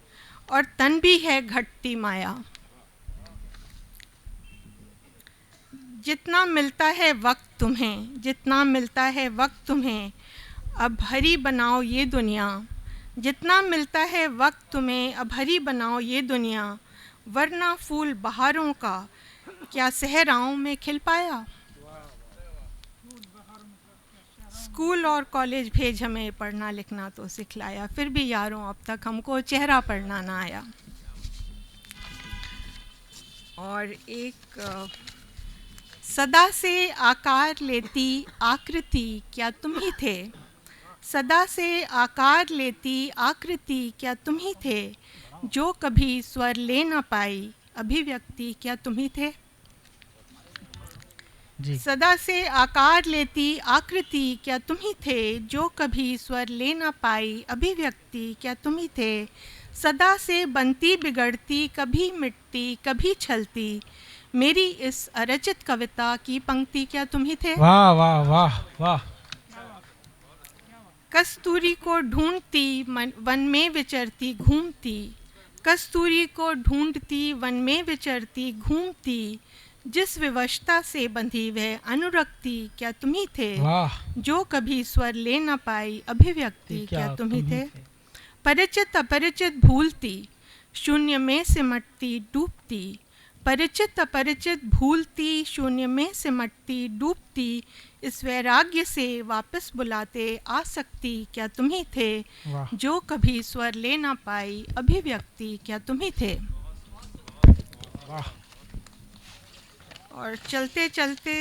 और तन भी है घटती माया। जितना मिलता है वक्त तुम्हें, जितना मिलता है वक्त तुम्हें, अब हरी बनाओ ये दुनिया। जितना मिलता है वक्त तुम्हें, अब हरी बनाओ ये दुनिया। वरना फूल बहारों का क्या सहराओं में खिल पाया। स्कूल और कॉलेज भेज हमें पढ़ना लिखना तो सिखलाया, फिर भी यारों अब तक हमको चेहरा पढ़ना ना आया। और एक सदा से आकार लेती आकृति क्या तुम ही थे। सदा से आकार लेती आकृति क्या तुम ही थे। जो कभी स्वर ले न पाई अभिव्यक्ति क्या तुम ही थे। जी। सदा से आकार लेती आकृति क्या तुम ही थे। जो कभी स्वर ले न पाई अभिव्यक्ति क्या तुम ही थे। सदा से बनती बिगड़ती, कभी मिटती कभी छलती, मेरी इस अरचित कविता की पंक्ति क्या तुम ही थे। वाह वाह वाह वाह। कस्तूरी को ढूंढती वन में विचरती घूमती, कस्तूरी को ढूंढती वन में विचरती घूमती, जिस विवशता से बंधी वह अनुरक्ति क्या तुम ही थे। वाह। जो कभी स्वर ले न पाई अभिव्यक्ति क्या तुम ही थे। परिचित अपरिचित भूलती, शून्य में सिमटती डूबती, परिचित अपरिचित भूलती, शून्य में सिमटती डूबती, इस वैराग्य से वापस बुलाते आ सकती क्या तुम ही थे। वाह। जो कभी स्वर ले न पाई अभिव्यक्ति क्या तुम ही थे। वाह। और चलते चलते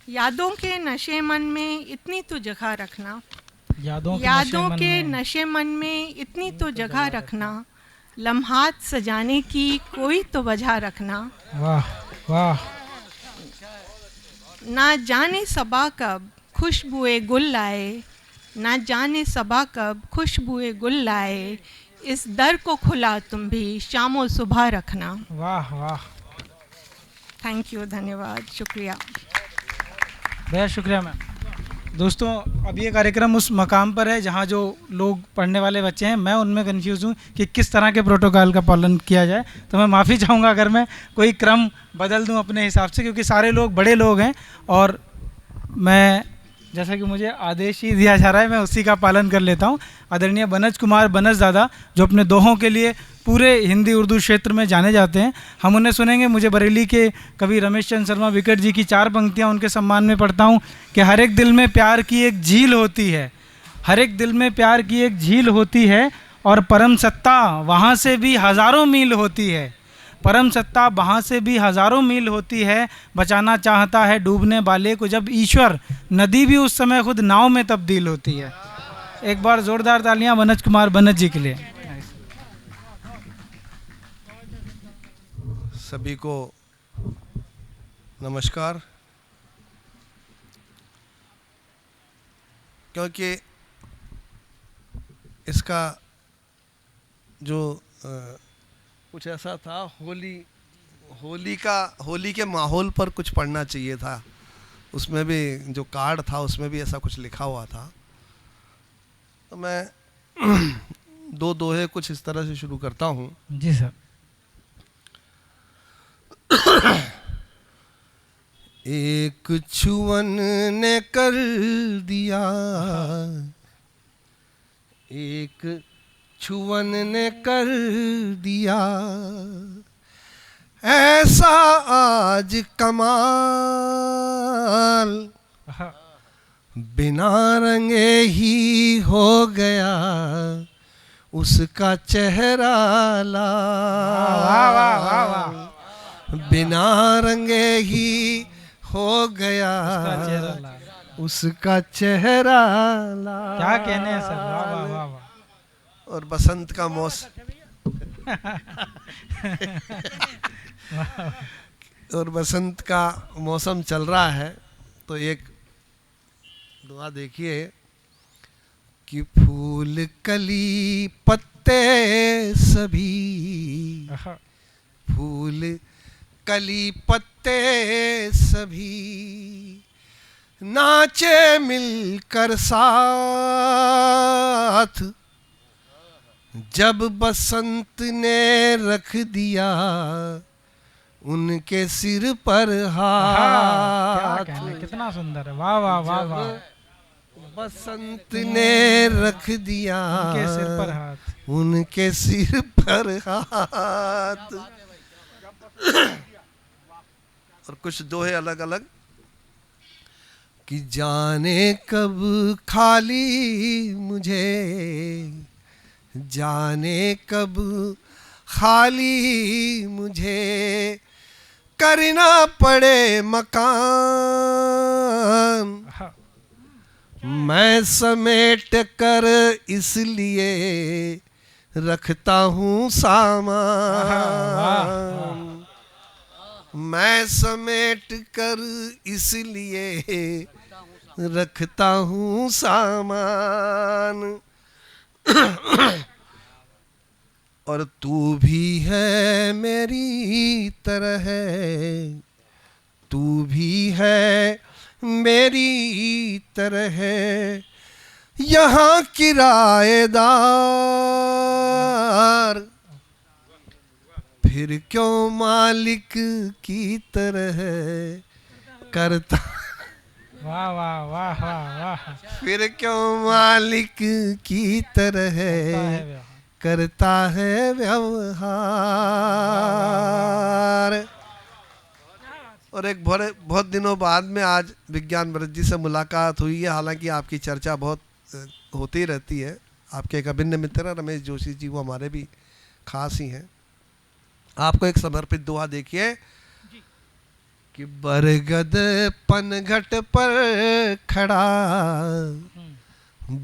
यादों के नशे मन में इतनी तो जगह रखना, यादों के नशे मन में इतनी तो जगह रखना, लम्हात सजाने की कोई तो वजह रखना। वाह वाह। ना जाने सबा कब खुशबुए गुल लाए, ना जाने सबा कब खुशबुए गुल लाए, इस दर को खुला तुम भी शामो सुबह रखना। वाह वाह। थैंक यू, धन्यवाद, शुक्रिया। बहुत शुक्रिया मैम। दोस्तों, अब ये कार्यक्रम उस मकाम पर है जहाँ जो लोग पढ़ने वाले बच्चे हैं, मैं उनमें कंफ्यूज हूँ कि किस तरह के प्रोटोकॉल का पालन किया जाए। तो मैं माफ़ी चाहूँगा अगर मैं कोई क्रम बदल दूँ अपने हिसाब से, क्योंकि सारे लोग बड़े लोग हैं और मैं जैसा कि मुझे आदेश ही दिया जा रहा है मैं उसी का पालन कर लेता हूँ। आदरणीय बनज कुमार बनज दादा, जो अपने दोहों के लिए पूरे हिंदी उर्दू क्षेत्र में जाने जाते हैं, हम उन्हें सुनेंगे। मुझे बरेली के कवि रमेश चंद्र शर्मा विकट जी की 4 पंक्तियाँ उनके सम्मान में पढ़ता हूँ कि हर एक दिल में प्यार की एक झील होती है, हर एक दिल में प्यार की एक झील होती है, और परम सत्ता वहाँ से भी हज़ारों मील होती है, परम सत्ता वहाँ से भी हज़ारों मील होती है। बचाना चाहता है डूबने वाले को जब ईश्वर, नदी भी उस समय खुद नाव में तब्दील होती है। एक बार ज़ोरदार तालियां बनज कुमार बनज जी के लिए। सभी को नमस्कार। क्योंकि इसका जो कुछ ऐसा था, होली के माहौल पर कुछ पढ़ना चाहिए था। उसमें भी जो कार्ड था उसमें भी ऐसा कुछ लिखा हुआ था। तो मैं 2 दोहे कुछ इस तरह से शुरू करता हूँ। जी सर। एक छुअन ने कर दिया, एक छुअन ने कर दिया, ऐसा आज कमाल, बिना रंगे ही हो गया उसका चेहरा लाल, बिना रंगे ही हो गया उसका चेहरा लाल। क्या कहने हैं सर, वाह वाह वाह वाह। और बसंत का मौसम और बसंत का मौसम चल रहा है, तो एक दुआ देखिए। कि फूल कली पत्ते सभी, फूल कली पत्ते सभी नाचे मिलकर साथ, जब बसंत ने रख दिया उनके सिर पर हाथ। कितना सुंदर है, वाह वाह वाह वाह। बसंत ने रख दिया उनके सिर पर हाथ, उनके सिर पर हाथ। और कुछ दोहे अलग अलग कि जाने कब खाली मुझे, जाने कब खाली मुझे करना पड़े मकान, मैं समेट कर इसलिए रखता हूँ सामान, मैं समेट कर इसलिए रखता हूँ सामान। और तू भी है मेरी तरह, तू भी है मेरी तरह यहाँ किराएदार, फिर क्यों मालिक की तरह करता, वाह वाह वाह वाह वाह, फिर क्यों मालिक की तरह करता है व्यवहार। और एक बहुत दिनों बाद में आज विज्ञान व्रत जी से मुलाकात हुई है। हालांकि आपकी चर्चा बहुत होती रहती है, आपके एक अभिन्न मित्र हैं रमेश जोशी जी, वो हमारे भी खास ही हैं। आपको एक समर्पित दुआ देखिए कि बरगद पनघट पर खड़ा,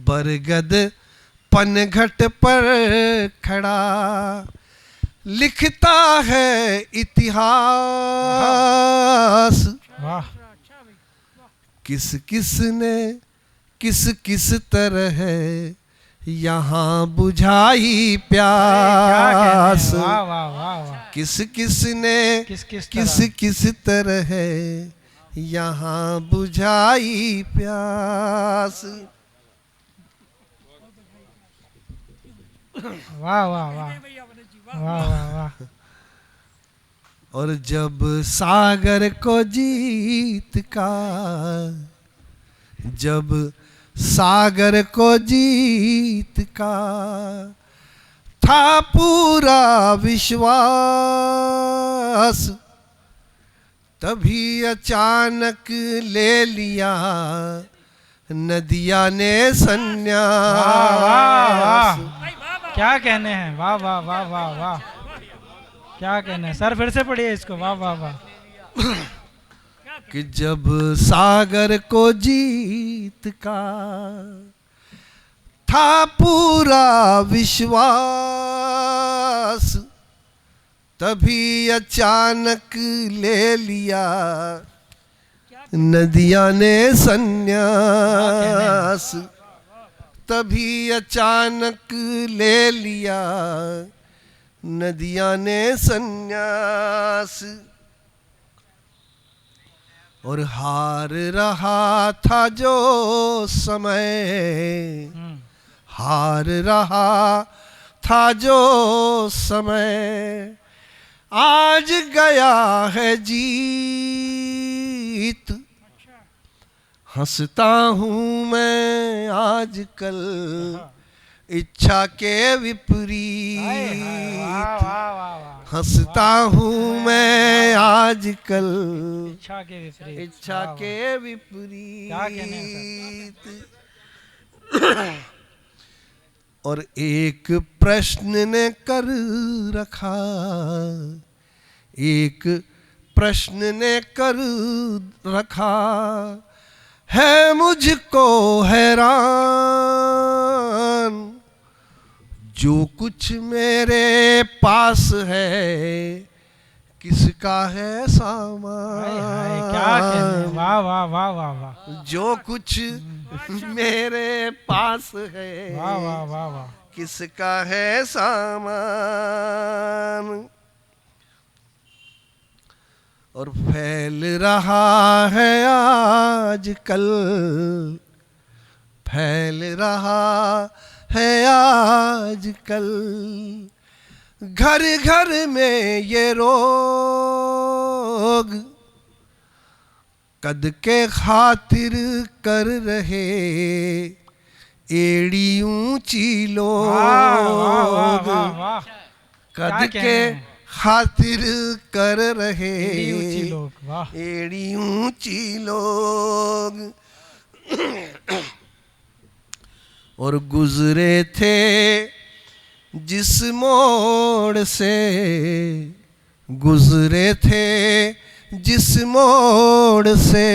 बरगद पनघट पर खड़ा लिखता है इतिहास, किस किस ने किस किस तरह यहाँ बुझाई प्यास, किस किस ने किस किस तरह यहाँ बुझाई प्यास। वाह वाह वाह वाह वाह वाह। और जब सागर को जीत का, जब सागर को जीत का था पूरा विश्वास, तभी अचानक ले लिया नदिया ने संन्यास। क्या कहने हैं, वाह वाह वाह वाह वाह, क्या कहने हैं। सर फिर से पढ़िए इसको, वाह वाह वाह। कि जब सागर को जीत का था पूरा विश्वास, तभी अचानक ले लिया नदिया ने संन्यास, तभी अचानक ले लिया नदिया ने संन्यास। और हार रहा था जो समय, हार रहा था जो समय, आज गया है जीत। हंसता हूँ मैं आजकल इच्छा के विपरीत, हंसता हूँ मैं आजकल इच्छा के विपरीत। और एक प्रश्न ने कर रखा, एक प्रश्न ने कर रखा है मुझको हैरान, जो कुछ मेरे पास है किसका है सामान। क्या कहने, वाह वाह वाह वाह वाह। जो कुछ मेरे पास है, वाह वाह वाह वाह। किसका है सामान। और फैल रहा है आजकल, फैल रहा है आजकल, घर घर में ये रोग, कद के खातिर कर रहे एड़ी ऊंची वाह वाह वाह लोग, वाह वाह। कद क्या के कहने हैं? खातिर कर रहे एड़ी ऊंची लोग, वाह। एड़ी ऊंची लोग। और गुजरे थे जिस मोड़ से, गुजरे थे जिस मोड़ से,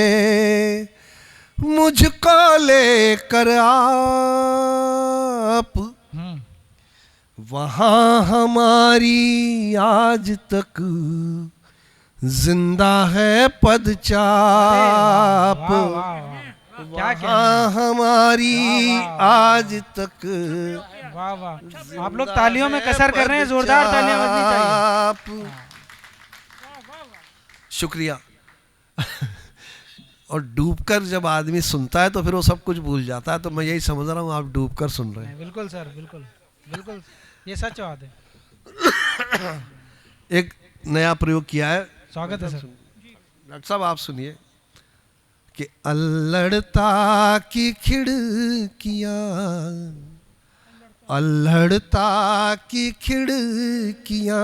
मुझको लेकर आप, वहाँ हमारी आज तक जिंदा है पदचाप। वाह वाह वाह। क्या कहना वहाँ है? हमारी वाह, वाह, आज तक वाह वाह। आप लोग तालियों में कसर कर रहे हैं, जोरदार तालियां बजनी चाहिए। चाहिए। शुक्रिया। और डूबकर जब आदमी सुनता है तो फिर वो सब कुछ भूल जाता है, तो मैं यही समझ रहा हूँ आप डूबकर सुन रहे हैं। बिल्कुल सर, बिल्कुल बिल्कुल, ये सच बात है। एक नया प्रयोग किया है, स्वागत है सर। डॉक्टर साहब आप सुनिए कि अल्लड़ता की खिड़कियां, अल्लड़ता की खिड़कियां,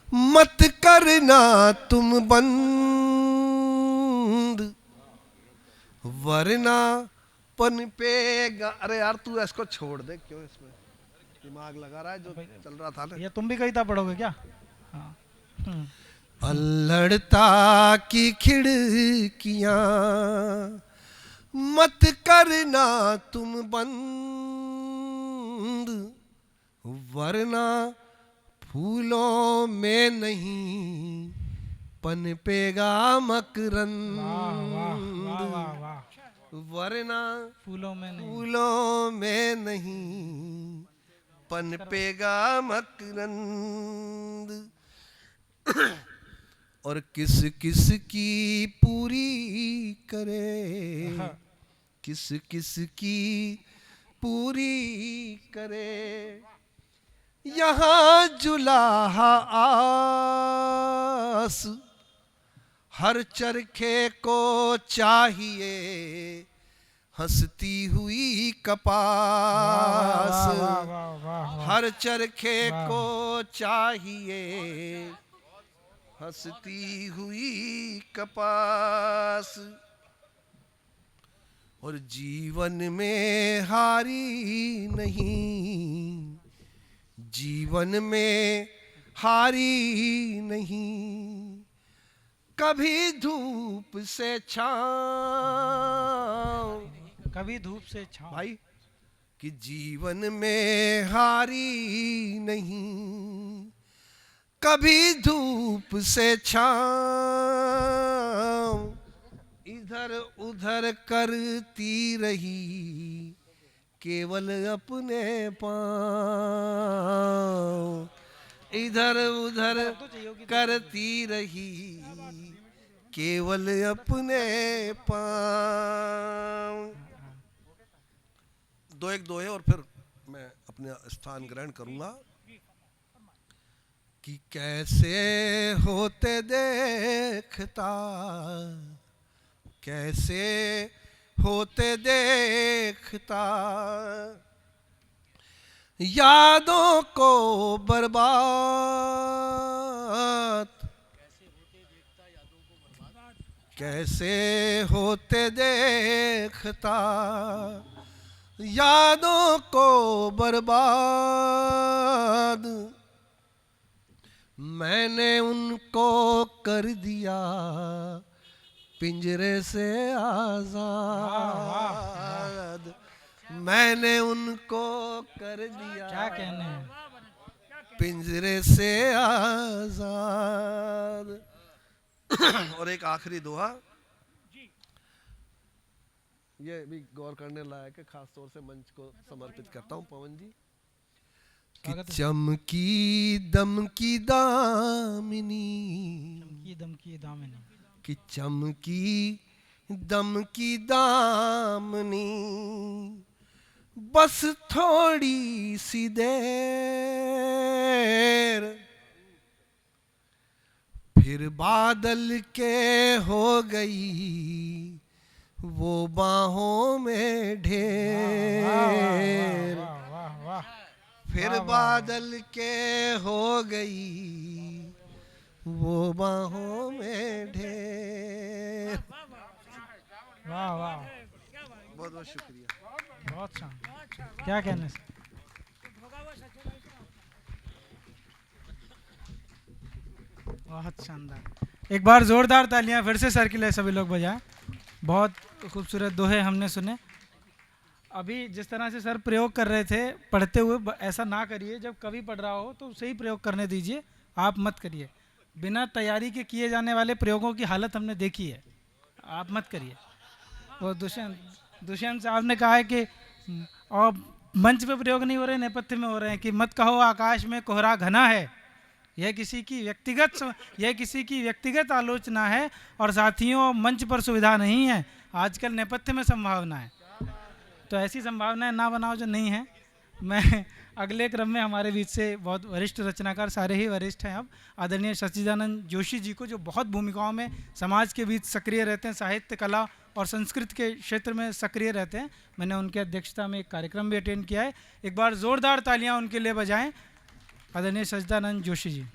मत करना तुम बंद, वरना पनपेगा। अरे यार तू इसको छोड़ दे, क्यों इसमें दिमाग लगा रहा है, जो चल रहा था ना। ये तुम भी कविता पढ़ोगे क्या? हाँ। अल्लड़ता की खिड़कियां, मत करना तुम बंद, वरना फूलों में नहीं पनपेगा मकरंद, वाह वाह वाह वाह वाह। वरना फूलों में नहीं। फूलों में नहीं पनपेगा मकरंद। और किस किस की पूरी करे, किस किस की पूरी करे, यहाँ जुलाहा आस, हर चरखे को चाहिए हंसती हुई कपास, वाह वाह वाह वाह। हर चरखे को चाहिए हंसती हुई कपास। और जीवन में हारी नहीं, जीवन में हारी नहीं, कभी धूप से छाँव, कभी धूप से छाँव। भाई कि जीवन में हारी नहीं, कभी धूप से छाँव, इधर उधर करती रही केवल अपने पाँव, इधर उधर करती रही केवल अपने पाँव। दो एक दो है और फिर मैं अपने स्थान ग्रहण करूंगा। कि कैसे होते देखता, कैसे होते देखता, यादों को बर्बाद, कैसे होते देखता, यादों को बर्बाद, मैंने उनको कर दिया पिंजरे से आजाद, मैंने उनको कर दिया क्या कहने हैं? पिंजरे से आजाद। और एक आखिरी दोहा, ये भी गौर करने लायक है, खास तौर से मंच को समर्पित करता हूँ पवन जी। कि चमकी दमकी दामिनी, चमकी दमकी दामिनी, कि चमकी दमकी दामनी, बस थोड़ी सी देर, फिर बादल के हो गई वो बाहों में ढेर, वाह वाह, फिर बादल के हो गई वो बाहों में ढेर। वाह वाह, बहुत बहुत शुक्रिया। बहुत शानदार, क्या कहने से। बहुत शानदार, एक बार जोरदार तालियां फिर से सर के लिए सभी लोग बजाएं। बहुत खूबसूरत दोहे हमने सुने। अभी जिस तरह से सर प्रयोग कर रहे थे पढ़ते हुए, ऐसा ना करिए, जब कवि पढ़ रहा हो तो सही प्रयोग करने दीजिए, आप मत करिए। बिना तैयारी के किए जाने वाले प्रयोगों की हालत हमने देखी है, आप मत करिए। वो दुष्यंत साहब ने कहा है कि और मंच पे प्रयोग नहीं हो रहे, नेपथ्य में हो रहे हैं, कि मत कहो आकाश में कोहरा घना है, यह किसी की व्यक्तिगत आलोचना है। और साथियों, मंच पर सुविधा नहीं है, आजकल नेपथ्य में संभावना है, तो ऐसी संभावनाएं ना बनाओ जो नहीं है। मैं अगले क्रम में हमारे बीच से बहुत वरिष्ठ रचनाकार, सारे ही वरिष्ठ हैं अब, आदरणीय सच्चिदानंद जोशी जी को, जो बहुत भूमिकाओं में समाज के बीच सक्रिय रहते हैं, साहित्य, कला और संस्कृत के क्षेत्र में सक्रिय रहते हैं। मैंने उनकी अध्यक्षता में एक कार्यक्रम भी अटेंड किया है। एक बार जोरदार तालियां उनके लिए बजाएं, आदरणीय सच्चिदानंद जोशी जी।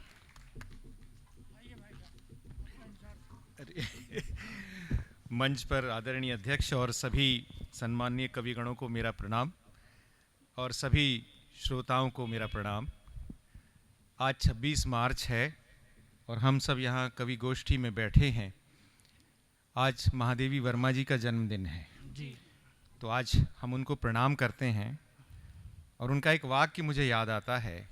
मंच पर आदरणीय अध्यक्ष और सभी सम्माननीय कविगणों को मेरा प्रणाम, और सभी श्रोताओं को मेरा प्रणाम। आज 26 मार्च है और हम सब यहाँ कवि गोष्ठी में बैठे हैं। आज महादेवी वर्मा जी का जन्मदिन है जी, तो आज हम उनको प्रणाम करते हैं। और उनका एक वाक्य मुझे याद आता है,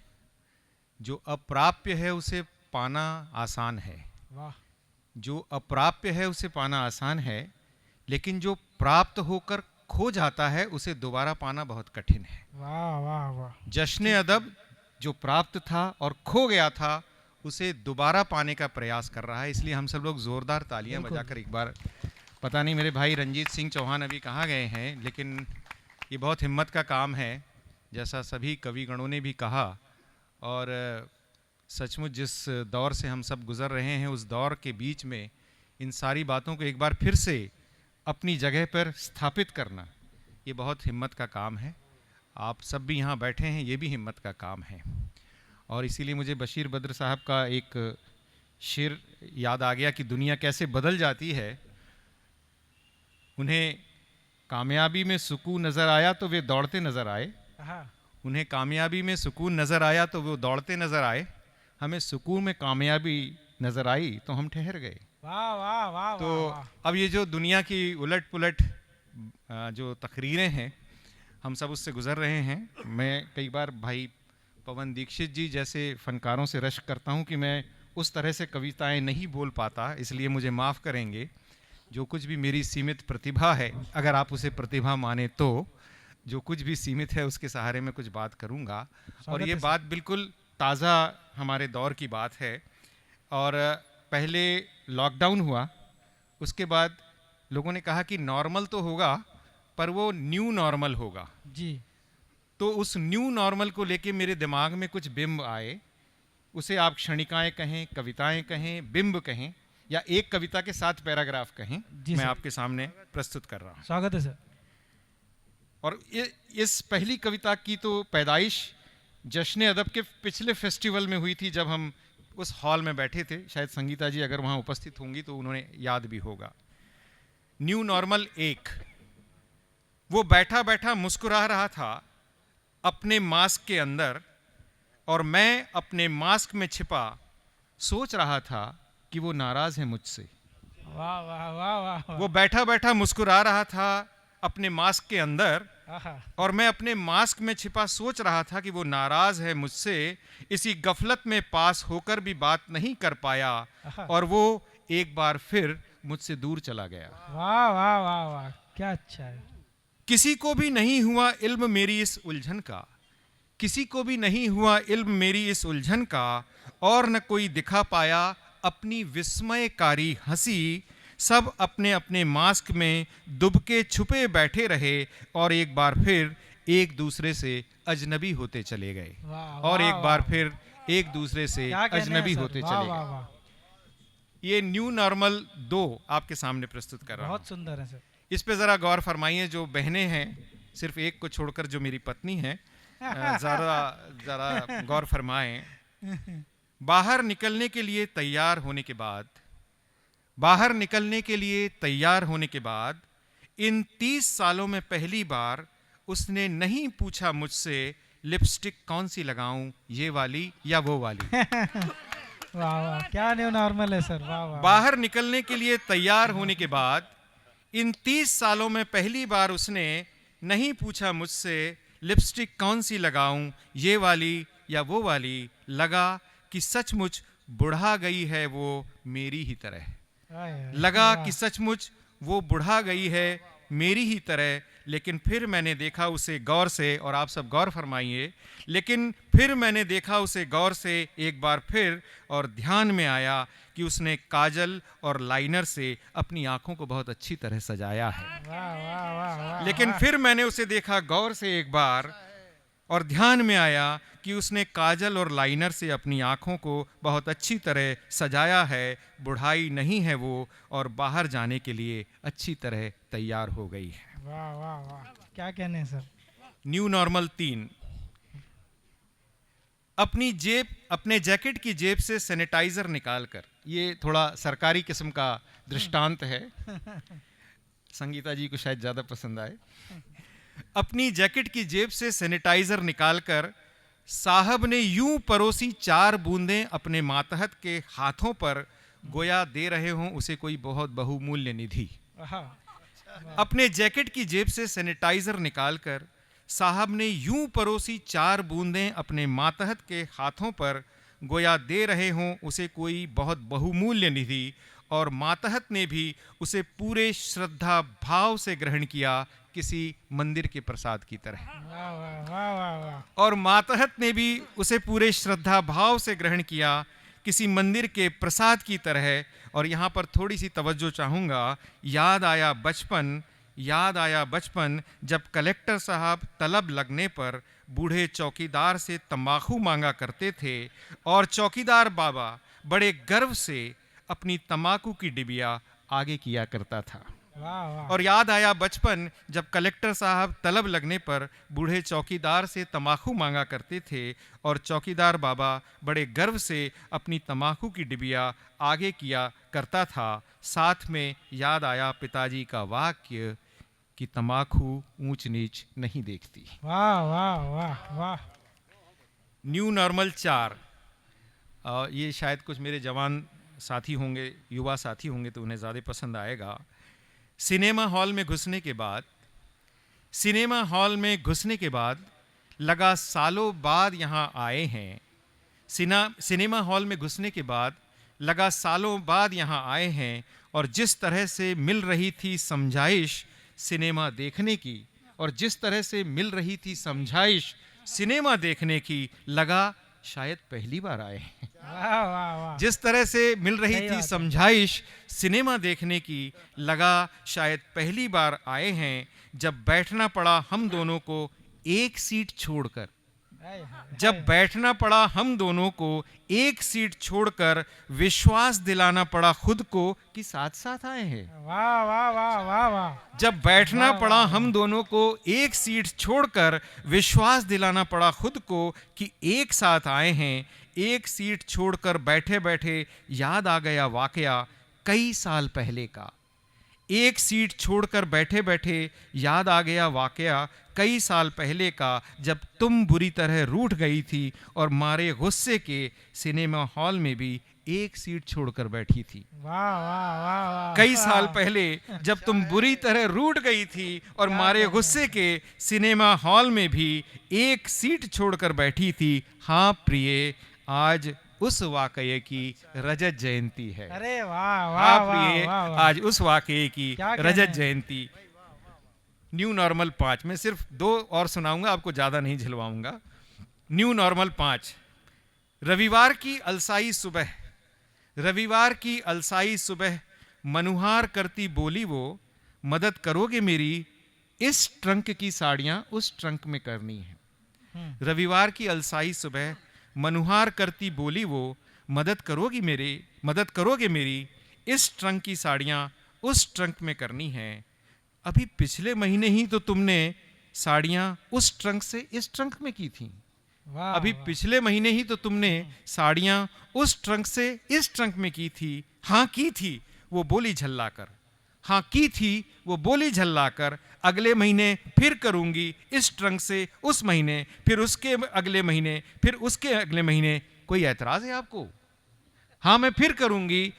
जो अप्राप्य है उसे पाना आसान है। वाह। जो अप्राप्य है उसे पाना आसान है, लेकिन जो प्राप्त होकर खो जाता है उसे दोबारा पाना बहुत कठिन है। वाह वाह वाह। जश्न अदब जो प्राप्त था और खो गया था उसे दोबारा पाने का प्रयास कर रहा है। इसलिए हम सब लोग जोरदार तालियां बजाकर एक बार, पता नहीं मेरे भाई रंजीत सिंह चौहान अभी कहाँ गए हैं, लेकिन ये बहुत हिम्मत का काम है, जैसा सभी कविगणों ने भी कहा। और सचमुच जिस दौर से हम सब गुजर रहे हैं, उस दौर के बीच में इन सारी बातों को एक बार फिर से अपनी जगह पर स्थापित करना, ये बहुत हिम्मत का काम है। आप सब भी यहाँ बैठे हैं, ये भी हिम्मत का काम है। और इसीलिए मुझे बशीर बद्र साहब का एक शेर याद आ गया कि दुनिया कैसे बदल जाती है। उन्हें कामयाबी में सुकून नज़र आया तो वे दौड़ते नज़र आए, उन्हें कामयाबी में सुकून नज़र आया तो वो दौड़ते नज़र आए, हमें सुकून में कामयाबी नज़र आई तो हम ठहर गए। वाह वाह वाह। तो अब ये जो दुनिया की उलट पुलट जो तकरीरें हैं, हम सब उससे गुज़र रहे हैं। मैं कई बार भाई पवन दीक्षित जी जैसे फ़नकारों से रश्क करता हूँ कि मैं उस तरह से कविताएं नहीं बोल पाता, इसलिए मुझे माफ़ करेंगे। जो कुछ भी मेरी सीमित प्रतिभा है, अगर आप उसे प्रतिभा माने तो, जो कुछ भी सीमित है उसके सहारे में कुछ बात करूँगा। और ये बात बिल्कुल ताज़ा हमारे दौर की बात है। और पहले लॉकडाउन हुआ, उसके बाद लोगों ने कहा कि नॉर्मल तो होगा पर वो न्यू नॉर्मल होगा जी। तो उस न्यू नॉर्मल को लेके मेरे दिमाग में कुछ बिंब आए, उसे आप क्षणिकाएं कहें, कविताएं कहें, बिंब कहें, या एक कविता के 7 पैराग्राफ कहें, मैं आपके सामने प्रस्तुत कर रहा हूँ। स्वागत है सर। और इस पहली कविता की तो पैदाइश जश्न अदब के पिछले फेस्टिवल में हुई थी, जब हम उस हॉल में बैठे थे। शायद संगीता जी अगर वहाँ उपस्थित होंगी तो उन्होंने याद भी होगा। New normal 1। वो बैठा बैठा मुस्कुरा रहा था अपने मास्क के अंदर, और मैं अपने मास्क में छिपा सोच रहा था कि वो नाराज है मुझसे। वाह वाह वाह वाह। वो बैठा बैठा मुस्कुरा रहा था अपने मास्क के अंदर, और मैं अपने मास्क में छिपा सोच रहा था कि वो नाराज है मुझसे। इसी गफलत में पास होकर भी बात नहीं कर पाया, और वो एक बार फिर मुझसे दूर चला गया। वाह वाह वाह वाह, क्या अच्छा है। किसी को भी नहीं हुआ इल्म मेरी इस उलझन का, किसी को भी नहीं हुआ इल्म मेरी इस उलझन का, और न कोई दिखा पाया अपनी विस्मयकारी हंसी। सब अपने अपने मास्क में दुबके छुपे बैठे रहे और एक बार फिर एक दूसरे से अजनबी होते चले गए, और एक बार फिर एक दूसरे से अजनबी होते चले गए। ये न्यू नॉर्मल 2 आपके सामने प्रस्तुत कर रहा हूं। बहुत सुंदर है सर। इस पे जरा गौर फरमाइए। जो बहनें हैं, सिर्फ एक को छोड़कर जो मेरी पत्नी है, जरा गौर फरमाएं। बाहर निकलने के लिए तैयार होने के बाद, बाहर निकलने के लिए तैयार होने के बाद इन 30 सालों में पहली बार उसने नहीं पूछा मुझसे लिपस्टिक कौन सी लगाऊं, ये वाली या वो वाली। वाह वाह, क्या न्यू नॉर्मल है सर। वाह वाह। बाहर निकलने के लिए तैयार होने के बाद इन 30 सालों में पहली बार उसने नहीं पूछा मुझसे लिपस्टिक कौन सी लगाऊं, ये वाली या वो वाली। लगा कि सचमुच बुढ़ा गई है वो मेरी ही तरह। लगा कि सचमुच वो बुढ़ा गई है मेरी ही तरह। लेकिन फिर मैंने देखा उसे गौर से, और आप सब गौर फरमाइए, लेकिन फिर मैंने देखा उसे गौर से एक बार फिर, और ध्यान में आया कि उसने काजल और लाइनर से अपनी आंखों को बहुत अच्छी तरह सजाया है। लेकिन फिर मैंने उसे देखा गौर से एक बार, और ध्यान में आया कि उसने काजल और लाइनर से अपनी आंखों को बहुत अच्छी तरह सजाया है। बुढ़ाई नहीं है वो, और बाहर जाने के लिए अच्छी तरह तैयार हो गई है। वाह वाह वाह, क्या कहने हैं सर। New normal 3। अपनी जेब, अपने जैकेट की जेब से सैनिटाइजर निकालकर, ये थोड़ा सरकारी किस्म का दृष्टांत है, संगीता जी को शायद ज्यादा पसंद आए। अपनी जैकेट की जेब से सैनिटाइजर निकालकर साहब ने यूं परोसी 4 बूंदें अपने मातहत के हाथों पर, गोया दे रहे हों उसे कोई बहुत बहुमूल्य निधि। अपने जैकेट की जेब से सैनिटाइजर निकालकर साहब ने यूं परोसी 4 बूंदें अपने मातहत के हाथों पर, गोया दे रहे हों उसे कोई बहुत बहुमूल्य निधि। और मातहत ने भी उसे पूरे श्रद्धा भाव से ग्रहण किया, किसी मंदिर के प्रसाद की तरह। वाह वाह वाह वाह वाह। और मातहत ने भी उसे पूरे श्रद्धा भाव से ग्रहण किया, किसी मंदिर के प्रसाद की तरह। और यहाँ पर थोड़ी सी तवज्जो चाहूँगा। याद आया बचपन, याद आया बचपन, जब कलेक्टर साहब तलब लगने पर बूढ़े चौकीदार से तंबाकू मांगा करते थे, और चौकीदार बाबा बड़े गर्व से अपनी तंबाकू की डिबिया आगे किया करता था। वाह वाह। और याद आया बचपन, जब कलेक्टर साहब तलब लगने पर बूढ़े चौकीदार से तंबाकू मांगा करते थे, और चौकीदार बाबा बड़े गर्व से अपनी तंबाकू की डिबिया आगे किया करता था। साथ में याद आया पिताजी का वाक्य कि तंबाकू ऊंच नीच नहीं देखती। वाह वाह वाह वाह। New normal 4। ये शायद कुछ मेरे जवान साथी होंगे, युवा साथी होंगे, तो उन्हें ज़्यादा पसंद आएगा। सिनेमा हॉल में घुसने के बाद, सिनेमा हॉल में घुसने के बाद लगा सालों बाद यहाँ आए हैं। सिनेमा हॉल में घुसने के बाद लगा सालों बाद यहाँ आए हैं, और जिस तरह से मिल रही थी समझाइश सिनेमा देखने की, और जिस तरह से मिल रही थी समझाइश सिनेमा देखने की, लगा शायद पहली बार आए हैं। वाह वाह वाह। जिस तरह से मिल रही थी समझाइश सिनेमा देखने की, लगा शायद पहली बार आए हैं। जब बैठना पड़ा हम दोनों को एक सीट छोड़कर, जब बैठना पड़ा हम दोनों को एक सीट छोड़कर, विश्वास दिलाना पड़ा खुद को कि साथ साथ आए हैं। वाह वाह वाह वाह वाह। जब बैठना पड़ा हम दोनों को एक सीट छोड़कर, विश्वास दिलाना पड़ा खुद को कि एक साथ आए हैं। एक सीट छोड़कर बैठे बैठे याद आ गया वाकया कई साल पहले का। एक सीट छोड़कर बैठे बैठे याद आ गया वाकया कई साल पहले का, जब तुम बुरी तरह रूठ गई थी और मारे गुस्से के सिनेमा हॉल में भी एक सीट छोड़कर बैठी थी। वाह वाह वाह वाह। कई साल पहले जब तुम बुरी तरह रूठ गई थी और मारे गुस्से के सिनेमा हॉल में भी एक सीट छोड़कर बैठी थी। हाँ प्रिय, आज उस वाकये की रजत जयंती है। अरे वाह वाह हाँ वाह प्रिय, वाह वाह। आज उस वाकये की क्या कहना रजत है? जयंती। न्यू नॉर्मल 5, मैं सिर्फ 2 और सुनाऊंगा, आपको ज़्यादा नहीं झिलवाऊंगा। New normal 5। रविवार की अलसाई सुबह, रविवार की अलसाई सुबह, मनुहार करती बोली वो, मदद करोगे मेरी, इस ट्रंक की साड़ियाँ उस ट्रंक में करनी है। रविवार की अलसाई सुबह, मनुहार करती बोली वो, मदद करोगे मेरी, इस ट्रंक की साड़ियाँ उस ट्रंक में करनी है। अभी पिछले महीने ही तो तुमने साड़ियाँ उस ट्रंक से इस ट्रंक में की थी। अभी पिछले महीने ही तो तुमने साड़ियाँ उस ट्रंक से इस ट्रंक में की थी। हाँ की थी, वो बोली झल्लाकर। हाँ की थी, वो बोली झल्लाकर। अगले महीने फिर करूंगी इस ट्रंक से उस महीने, फिर उसके अगले महीने, फिर उसके अगले महीने। कोई ऐतराज है आपको? हाँ मैं फिर करूंगी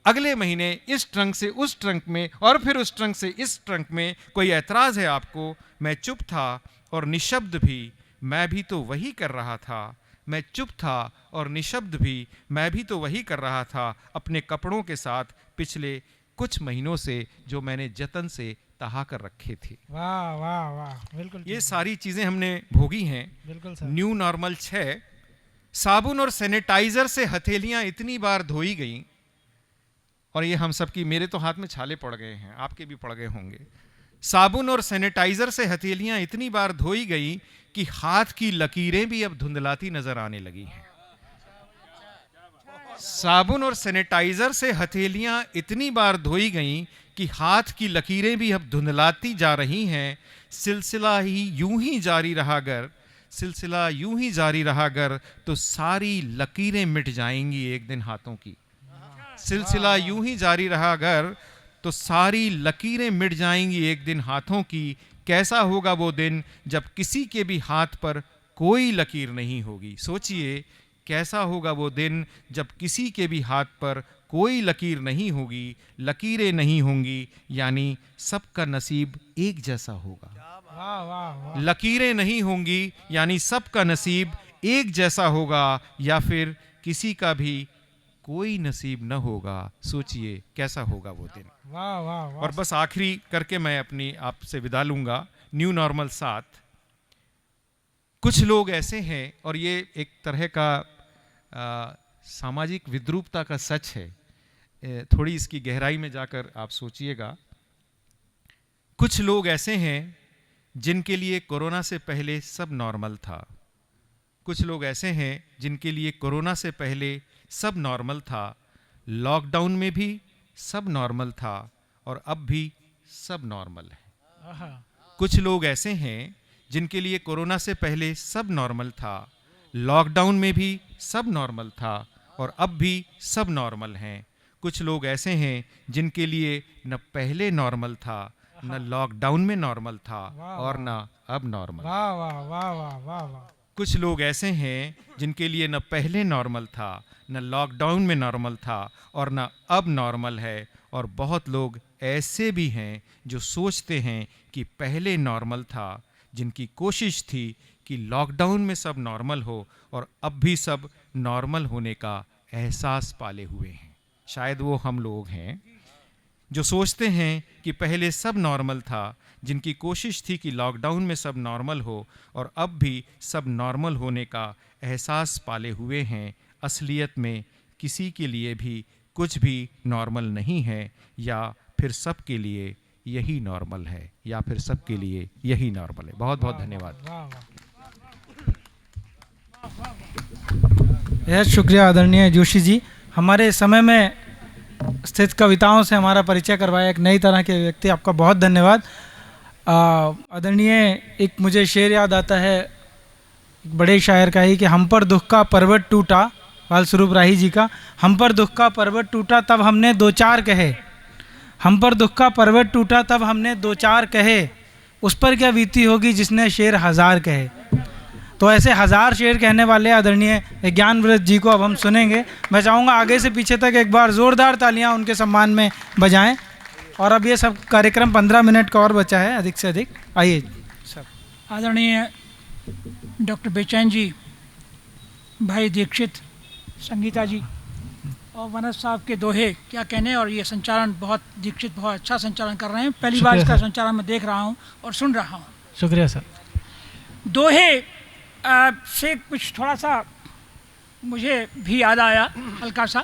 अगले महीने इस ट्रंक से उस ट्रंक में, और फिर उस ट्रंक से इस ट्रंक में। कोई ऐतराज है आपको? मैं चुप था और निशब्द भी, मैं भी तो वही कर रहा था। मैं चुप था और निशब्द भी, मैं भी तो वही कर रहा था अपने कपड़ों के साथ पिछले कुछ महीनों से, जो मैंने जतन से तहा कर रखे थे। वाह वाह वाह, बिल्कुल। ये सारी चीजें हमने भोगी हैं। बिल्कुल सर। New normal 6। साबुन और सैनिटाइजर से हथेलियां इतनी बार धोई गई, और ये हम सबकी, मेरे तो हाथ में छाले पड़ गए हैं, आपके भी पड़ गए होंगे। साबुन और सैनिटाइजर से हथेलियां इतनी बार धोई गई कि हाथ की लकीरें भी अब धुंधलाती नजर आने लगी हैं। साबुन और सैनिटाइजर से हथेलियां इतनी बार धोई गई कि हाथ की लकीरें भी अब धुंधलाती जा रही हैं। सिलसिला यूं ही जारी रहा अगर तो सारी लकीरें मिट जाएंगी एक दिन हाथों की। सिलसिला यूं ही जारी रहा अगर तो सारी लकीरें मिट जाएंगी एक दिन हाथों की। कैसा होगा वो दिन जब किसी के भी हाथ पर कोई लकीर नहीं होगी। सोचिए, कैसा होगा वो दिन जब किसी के भी हाथ पर कोई लकीर नहीं होगी, लकीरें नहीं होंगी, यानी सबका नसीब एक जैसा होगा। वाह वाह वाह। लकीरें नहीं होंगी यानी सबका नसीब एक जैसा होगा, या फिर किसी का भी कोई नसीब न होगा। सोचिए कैसा होगा वो दिन। वाह वाह वाह। और बस आखिरी करके मैं अपनी आपसे विदा लूंगा। New normal 7। कुछ लोग ऐसे हैं, और ये एक तरह का सामाजिक विद्रूपता का सच है, थोड़ी इसकी गहराई में जाकर आप सोचिएगा। कुछ लोग ऐसे हैं जिनके लिए कोरोना से पहले सब नॉर्मल था। कुछ लोग ऐसे हैं जिनके लिए कोरोना से पहले सब नॉर्मल था, लॉकडाउन में भी सब नॉर्मल था, और अब भी सब नॉर्मल है। कुछ लोग ऐसे हैं जिनके लिए कोरोना से पहले सब नॉर्मल था, लॉकडाउन में भी सब नॉर्मल था, और अब भी सब नॉर्मल हैं। कुछ लोग ऐसे हैं जिनके लिए न पहले नॉर्मल था, न लॉकडाउन में नॉर्मल था, और न अब नॉर्मल। वाह वाह वाह वाह वाह वाह। कुछ लोग ऐसे हैं जिनके लिए न पहले नॉर्मल था, न लॉकडाउन में नॉर्मल था, और न अब नॉर्मल है। और बहुत लोग ऐसे भी हैं जो सोचते हैं कि पहले नॉर्मल था, जिनकी कोशिश थी कि लॉकडाउन में सब नॉर्मल हो, और अब भी सब नॉर्मल होने का एहसास पाले हुए हैं। शायद वो हम लोग हैं जो सोचते हैं कि पहले सब नॉर्मल था, जिनकी कोशिश थी कि लॉकडाउन में सब नॉर्मल हो, और अब भी सब नॉर्मल होने का एहसास पाले हुए हैं। असलियत में किसी के लिए भी कुछ भी नॉर्मल नहीं है, या फिर सब के लिए यही नॉर्मल है, या फिर सब के लिए यही नॉर्मल है। बहुत बहुत धन्यवाद। वाह वाह। बहुत शुक्रिया आदरणीय जोशी जी, हमारे समय में स्थित कविताओं से हमारा परिचय करवाया एक नई तरह के व्यक्ति। आपका बहुत धन्यवाद। आदरणीय, एक मुझे शेर याद आता है एक बड़े शायर का ही, कि हम पर दुख का पर्वत टूटा, बाल स्वरूप राही जी का। हम पर दुख का पर्वत टूटा तब हमने दो चार कहे, हम पर दुख का पर्वत टूटा तब हमने दो चार कहे, उस पर क्या बीती होगी जिसने शेर हजार कहे। तो ऐसे हजार शेर कहने वाले आदरणीय ज्ञानव्रत जी को अब हम सुनेंगे। मैं चाहूँगा आगे से पीछे तक एक बार ज़ोरदार तालियां उनके सम्मान में बजाएं। और अब ये सब कार्यक्रम 15 मिनट का और बचा है, अधिक से अधिक। आइए सब। आदरणीय डॉक्टर बेचैन जी, भाई दीक्षित, संगीता जी, और वनस साहब के दोहे क्या कहने। और ये संचालन बहुत दीक्षित बहुत अच्छा संचालन कर रहे हैं, पहली बार इसका संचालन मैं देख रहा हूँ और सुन रहा हूँ। शुक्रिया सर। दोहे से कुछ थोड़ा सा मुझे भी याद आया, हल्का सा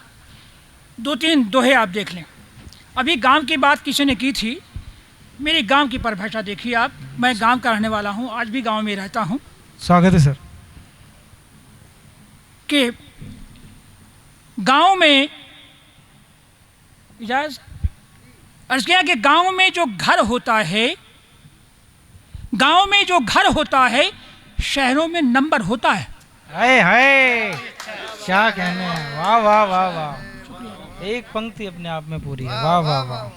2-3 दोहे आप देख लें। अभी गांव की बात किसी ने की थी, मेरी गांव की परिभाषा देखिए आप। मैं गांव का रहने वाला हूं, आज भी गांव में रहता हूं। स्वागत है सर। कि गांव में इजाज़ अर्ज किया कि गांव में जो घर होता है, गांव में जो घर होता है, शहरों में नंबर होता है। हाय हाय, क्या कहने हैं, वाह वाह वाह वाह, एक पंक्ति अपने आप में पूरी है, वाह वाह वाह।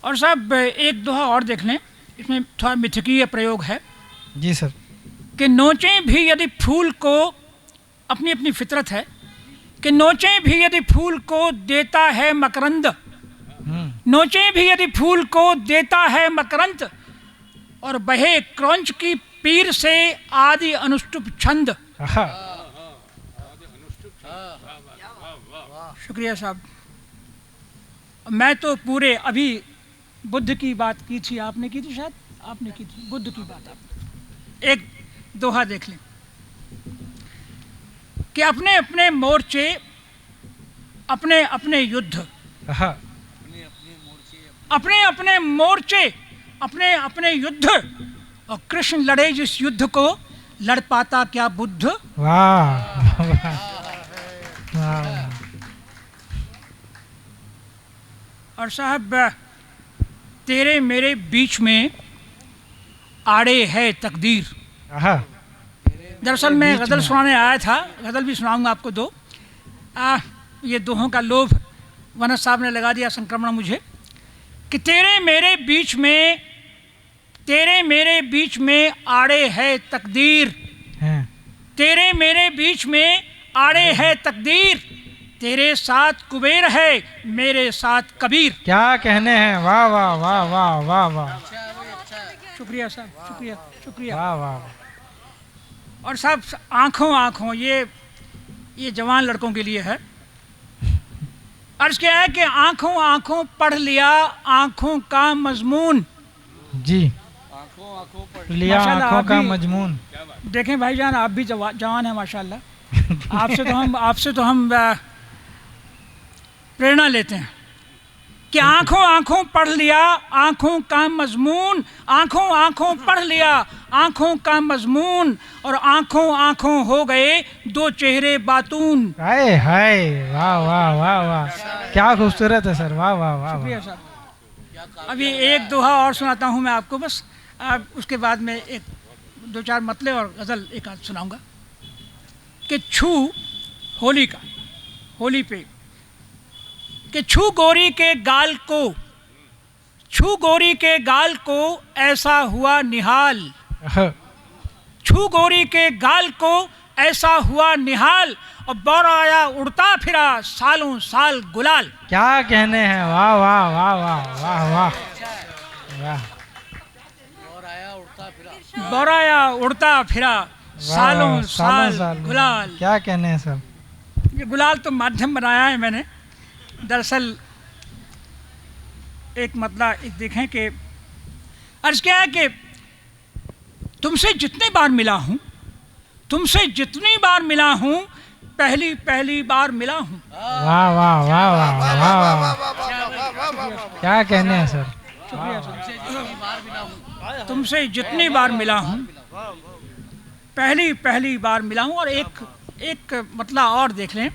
और साहब एक दोहा और देख लें, इसमें थोड़ा मिथकीय प्रयोग है। जी सर। कि नोचें भी यदि फूल को, अपनी अपनी फितरत है कि नोचें भी यदि फूल को देता है मकरंद, नोचें भी यदि फूल को देता है मकरंद, और बहे क्रौंच की पीर से आदि अनुष्टुप छंद। शुक्रिया साहब। मैं तो पूरे अभी बुद्ध की बात की थी, आपने की थी, शायद आपने की थी बुद्ध की बात। आपने एक दोहा देख लें कि अपने अपने मोर्चे, अपने अपने युद्ध, अपने अपने मोर्चे, अपने अपने युद्ध, और कृष्ण लड़े जिस युद्ध को, लड़ पाता क्या बुद्ध। वाह वाह। और साहब तेरे मेरे बीच में आड़े है तकदीर। दरअसल मैं गज़ल सुनाने आया था, गज़ल भी सुनाऊंगा आपको 2। ये दोहों का लोभ वनस साहब ने लगा दिया संक्रमण मुझे। कि तेरे मेरे बीच में, तेरे मेरे बीच में आड़े है तकदीर, तेरे मेरे बीच में आड़े है तकदीर, तेरे साथ कुबेर है मेरे साथ कबीर। क्या कहने हैं, वाह वाह वाह वाह वाह वाह। शुक्रिया साहब, शुक्रिया शुक्रिया, वाह वाह। और साहब आँखों आँखों, ये जवान लड़कों के लिए है। अर्ज क्या है कि आँखों आँखों पढ़ लिया आँखों का मजमून। जी, लिया आँखों का मजमून। देखें भाईजान, आप भी जवान हैं माशाल्लाह। आपसे तो हम प्रेरणा लेते हैं कि आँखों आँखों पढ़ लिया आँखों का मजमून, आँखों आँखों पढ़ लिया आँखों का मजमून, और आँखों आँखों हो गए 2 चेहरे बातून। हाय हाय, वाह वाह वाह वाह, क्या खूबसूरत है सर, वाह वाह वाह। शुक्रिया साहब। अभी एक दोहा और सुनाता हूँ मैं आपको, बस उसके बाद में 1-2-4 मतले और गज़ल एक आध सुनाऊंगा। कि छू होली का, होली पे, कि छू गोरी के गाल को, छू गोरी के गाल को ऐसा हुआ निहाल, छू गोरी के गाल को ऐसा हुआ निहाल, और बौराया उड़ता फिरा सालों साल गुलाल। क्या कहने हैं, वाह वाह वाह वाह वाह वाह वाह। बौराया उड़ता फिरा सालों साल गुलाल। क्या कहने हैं सर। ये गुलाल तो माध्यम बनाया है मैंने। दरअसल एक मतलब एक देखें कि अर्ज क्या है कि तुमसे जितनी बार मिला हूँ, तुमसे जितनी बार मिला हूँ, पहली पहली बार मिला हूँ। वाह वाह वाह वाह वाह, क्या कहने हैं सर। तुमसे जितनी बार मिला हूँ, पहली पहली बार मिला हूँ। और एक मतलब और देख लें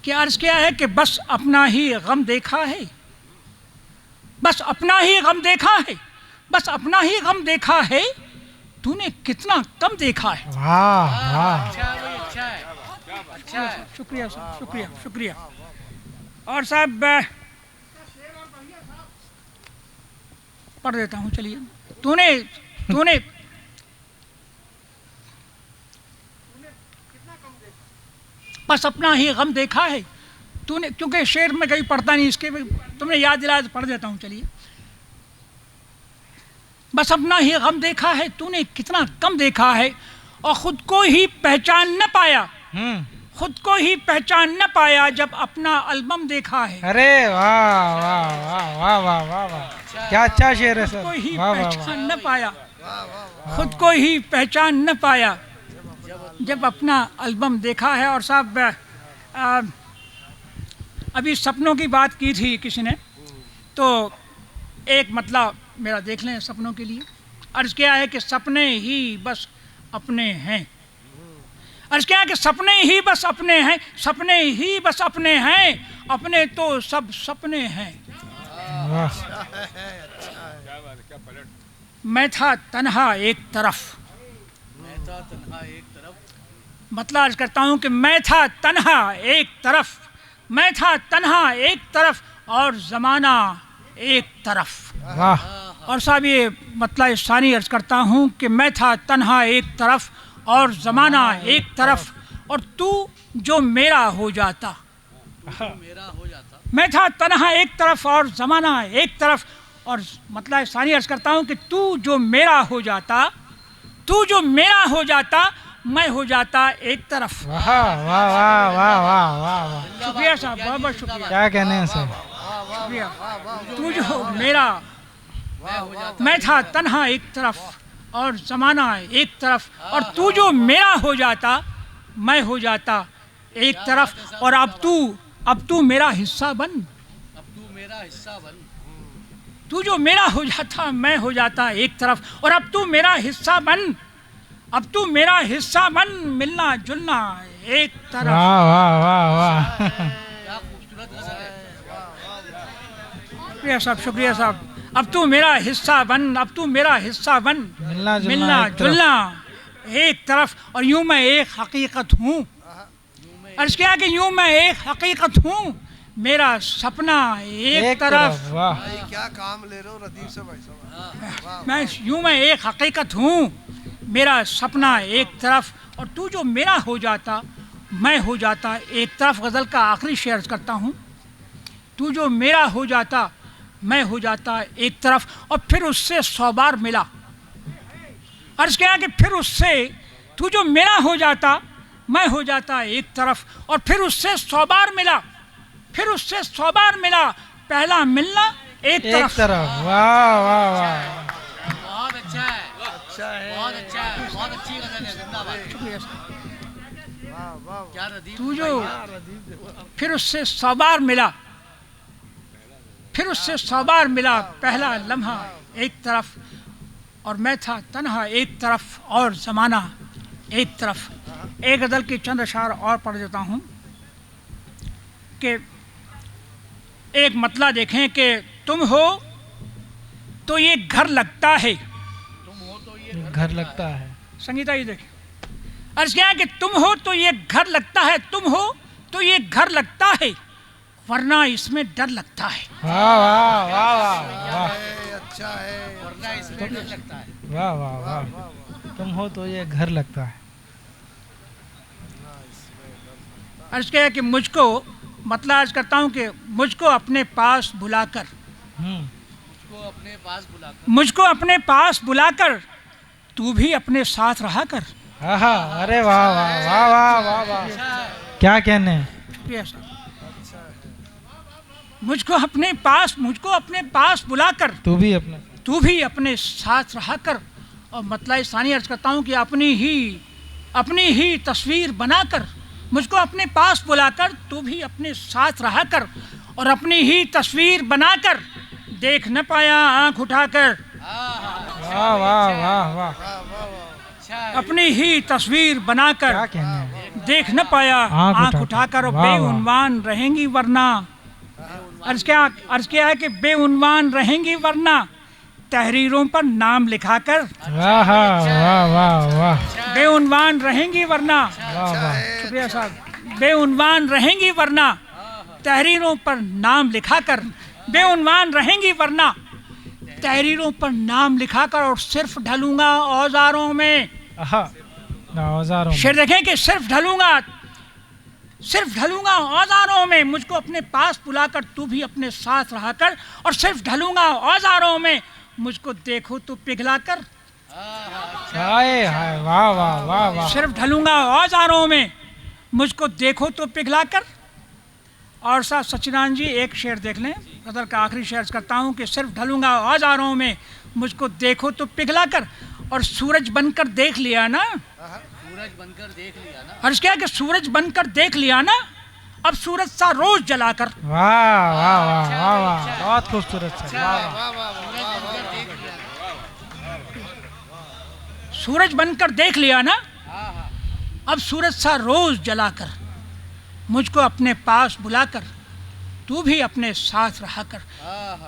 कि अर्ज क्या है कि बस अपना ही गम देखा है, बस अपना ही गम देखा है, बस अपना ही गम देखा है, तूने कितना कम देखा है। वाह वाह, शुक्रिया साहब, शुक्रिया शुक्रिया। और साहब पढ़ देता हूँ, चलिए। तूने तूने बस अपना ही गम देखा है तूने, क्योंकि शेर में कहीं पढ़ता नहीं, इसके तुमने याद दिलाया तो पढ़ देता हूँ, चलिए। बस अपना ही गम देखा है, तूने कितना कम देखा है, और खुद को ही पहचान न पाया, खुद को ही पहचान न पाया जब अपना एल्बम देखा है। अरे वाह वाह वाह वाह वाह वाह वाह, क्या अच्छा शेर है खुद को सर। ही वाह वाह वाह। पहचान न पाया, खुद को ही पहचान न पाया जब अपना एल्बम देखा है। और साहब अभी सपनों की बात की थी किसी ने, तो एक मतलब मेरा देख लें सपनों के लिए। अर्ज क्या है कि सपने ही बस अपने हैं। अर्ज क्या है कि सपने ही बस अपने हैं, सपने ही बस अपने हैं, अपने तो सब सपने हैं। वाह। मैं था तन्हा एक तरफ, मतलब अर्ज करता हूँ कि मैं था तन्हा एक तरफ, मैं था तन्हा एक तरफ और ज़माना एक तरफ। वाह। और साहब ये मतलब सानी अर्ज करता हूँ कि मैं था तन्हा एक तरफ और ज़माना एक तरफ, और तू जो मेरा हो जाता। मैं था तन्हा एक तरफ और ज़माना एक तरफ, और मतलब सानी अर्ज करता हूँ कि तू जो मेरा हो जाता, तू जो मेरा हो जाता, मैं हो जाता एक तरफ। वाह वाह वाह वाह वाह वाह वाह। शुक्रिया साहब, बहुत बहुत शुक्रिया, क्या कहने हैं सर। शुक्रिया। तू जो मेरा, मैं था तन्हा एक तरफ और ज़माना एक तरफ, और तू जो मेरा हो जाता, मैं हो जाता एक तरफ, और अब तू मेरा हिस्सा बन, तू जो मेरा हो जाता, मैं हो जाता एक तरफ, और अब तू मेरा हिस्सा बन, अब तू मेरा हिस्सा बन, मिलना जुलना एक तरफ। वाह वाह वाह वाह। शुक्रिया साहब, शुक्रिया साहब। अब तू मेरा हिस्सा बन, अब तू मेरा हिस्सा बन, मिलना मिलना एक तरफ। जुलना एक तरफ, और यूं मैं एक हकीकत हूँ। अर्ज किया कि यूं मैं एक हकीकत हूँ, मेरा सपना एक तरफ। वाह। भाई क्या काम ले रहे हो रदीफ से भाई साहब। मैं यूं मैं एक हकीकत हूँ, मेरा सपना एक तरफ, और तू जो मेरा हो जाता, मैं हो जाता एक तरफ। गज़ल का आखिरी शेर अर्ज करता हूँ। तू जो मेरा हो जाता, मैं हो जाता एक तरफ, और फिर उससे 100 बार मिला। अर्ज किया कि फिर उससे, तू जो मेरा हो जाता, मैं हो जाता एक तरफ, और फिर उससे 100 बार मिला, फिर उससे 100 बार मिला, पहला मिलना एक तरफ। वाह वाह वाह। बहुत अच्छा है, बहुत अच्छा है, बहुत अच्छी गजल है, जिंदाबाद। शुक्रिया साहब। क्या रदीफ तू जो फिर उससे 100 बार मिला, फिर उससे 100 बार मिला, पहला लम्हा एक तरफ, और मैं था तन्हा एक तरफ और ज़माना एक तरफ। एक गज़ल की चंद अशार और पढ़ देता हूँ कि एक मतला देखें कि तुम हो तो ये घर लगता है, घर लगता है। संगीता ये देखें। अर्ज क्या है कि तुम हो तो ये घर लगता है, तुम हो तो ये घर लगता है, वरना इसमें डर लगता है। वाह वाह वाह वाह वाह। अच्छा है, वरना इसमें डर लगता है। वाह वाह वाह। तुम हो तो ये घर लगता है। अर्ज क्या है कि मुझको, मतलब अर्ज करता हूँ कि मुझको अपने पास बुलाकर, उसको अपने पास बुलाकर, मुझको अपने पास बुलाकर, तू भी अपने साथ रहा कर। आहा, अरे वाह वाह वाह वाह वाह वाह। क्या कहने हैं। शुक्रिया साहब। मुझको अपने पास बुलाकर, तू भी अपने। तू भी अपने साथ रहा कर। और मतलब सानी अर्ज करता हूँ कि अपनी ही तस्वीर बनाकर, मुझको अपने पास बुलाकर, तू भी अपने साथ रहा कर, और अपनी ही तस्वीर बनाकर, देख न पाया आंख उठाकर। वाह वाह वाह वाह। अपनी ही तस्वीर बनाकर, क्या कहने हैं। देख न पाया आंख उठाकर, और वाह, वाह। बेउनवान रहेंगी वरना। अर्ज क्या है कि बेउनवान रहेंगी वरना, तहरीरों पर नाम लिखाकर। वाह वाह वाह वाह। बेउनवान रहेंगी वरना, वाह वाह। शुक्रिया साहब। बेउनवान रहेंगी वरना, तहरीरों पर नाम लिखाकर, बेउनवान रहेंगी वरना, तहरीरों पर नाम लिखाकर, और सिर्फ ढलूंगा औजारों में। आहा, औजारों में। शेर देखें कि सिर्फ ढलूंगा औजारों में, मुझको अपने पास बुलाकर, तू भी अपने साथ रहा कर, और सिर्फ ढलूंगा औजारों में, मुझको देखो तो पिघला कर। हाय हाय वाह वाह वाह वाह। सिर्फ ढलूंगा औजारों में, मुझको देखो तो पिघला कर। और साथ सच्चिदानंद जी एक शेर देख लें, गज़ल का आखिरी शेर करता हूँ कि सिर्फ ढलूंगा आ जा रहा हूँ मैं, मुझको देखो तो पिघला कर। और सूरज बनकर देख लिया ना, सूरज बनकर देख लिया ना, और क्या कि सूरज बनकर देख लिया ना, अब सूरज सा रोज जलाकर। वाह वाह वाह वाह वाह, बहुत खूबसूरत सर, वाह वाह। सूरज बनकर देख लिया ना, अब सूरज सा रोज जलाकर। मुझको अपने पास बुलाकर, तू भी अपने साथ रहा कर।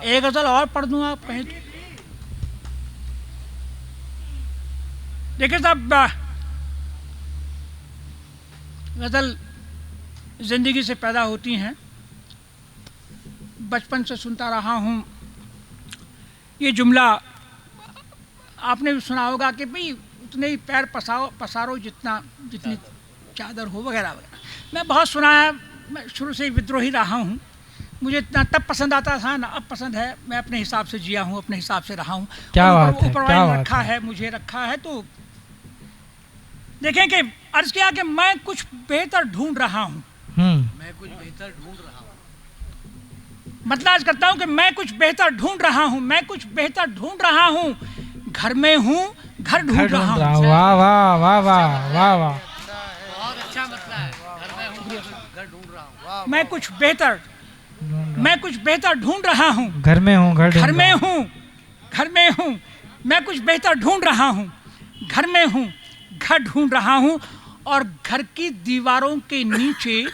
एक गजल और पढ़ दूं, आप कहें तो। देखिए साहब, गजल जिंदगी से पैदा होती हैं। बचपन से सुनता रहा हूँ ये जुमला, आपने भी सुना होगा कि भाई उतने ही पैर पसारो जितनी चादर हो, वगैरह वगैरह। मैं बहुत सुना है, मैं शुरू से ही विद्रोही रहा हूँ। मुझे इतना तब पसंद आता था ना, अब पसंद है। मैं अपने हिसाब से जिया हूँ, अपने हिसाब से रहा हूँ। क्या बात है, ऊपर क्या वाले ने बात रखा है, मुझे रखा है। तो देखें कि अर्ज किया कि मैं कुछ बेहतर ढूंढ रहा हूँ। मैं कुछ बेहतर ढूंढ रहा हूँ। मतलब आज करता हूँ कि मैं कुछ बेहतर ढूंढ रहा हूँ, मैं कुछ बेहतर ढूंढ रहा हूँ। घर में हूँ, घर ढूंढ रहा हूँ। वाह वाह वाह वाह वाह वाह, बहुत अच्छा मतलब है, घर में हूँ, घर ढूंढ रहा हूँ। मैं कुछ बेहतर ढूंढ रहा हूँ। घर में हूँ, घर में हूँ, घर में हूँ, मैं कुछ बेहतर ढूंढ रहा हूँ। घर में हूँ, घर ढूंढ रहा हूँ। और घर की दीवारों के नीचे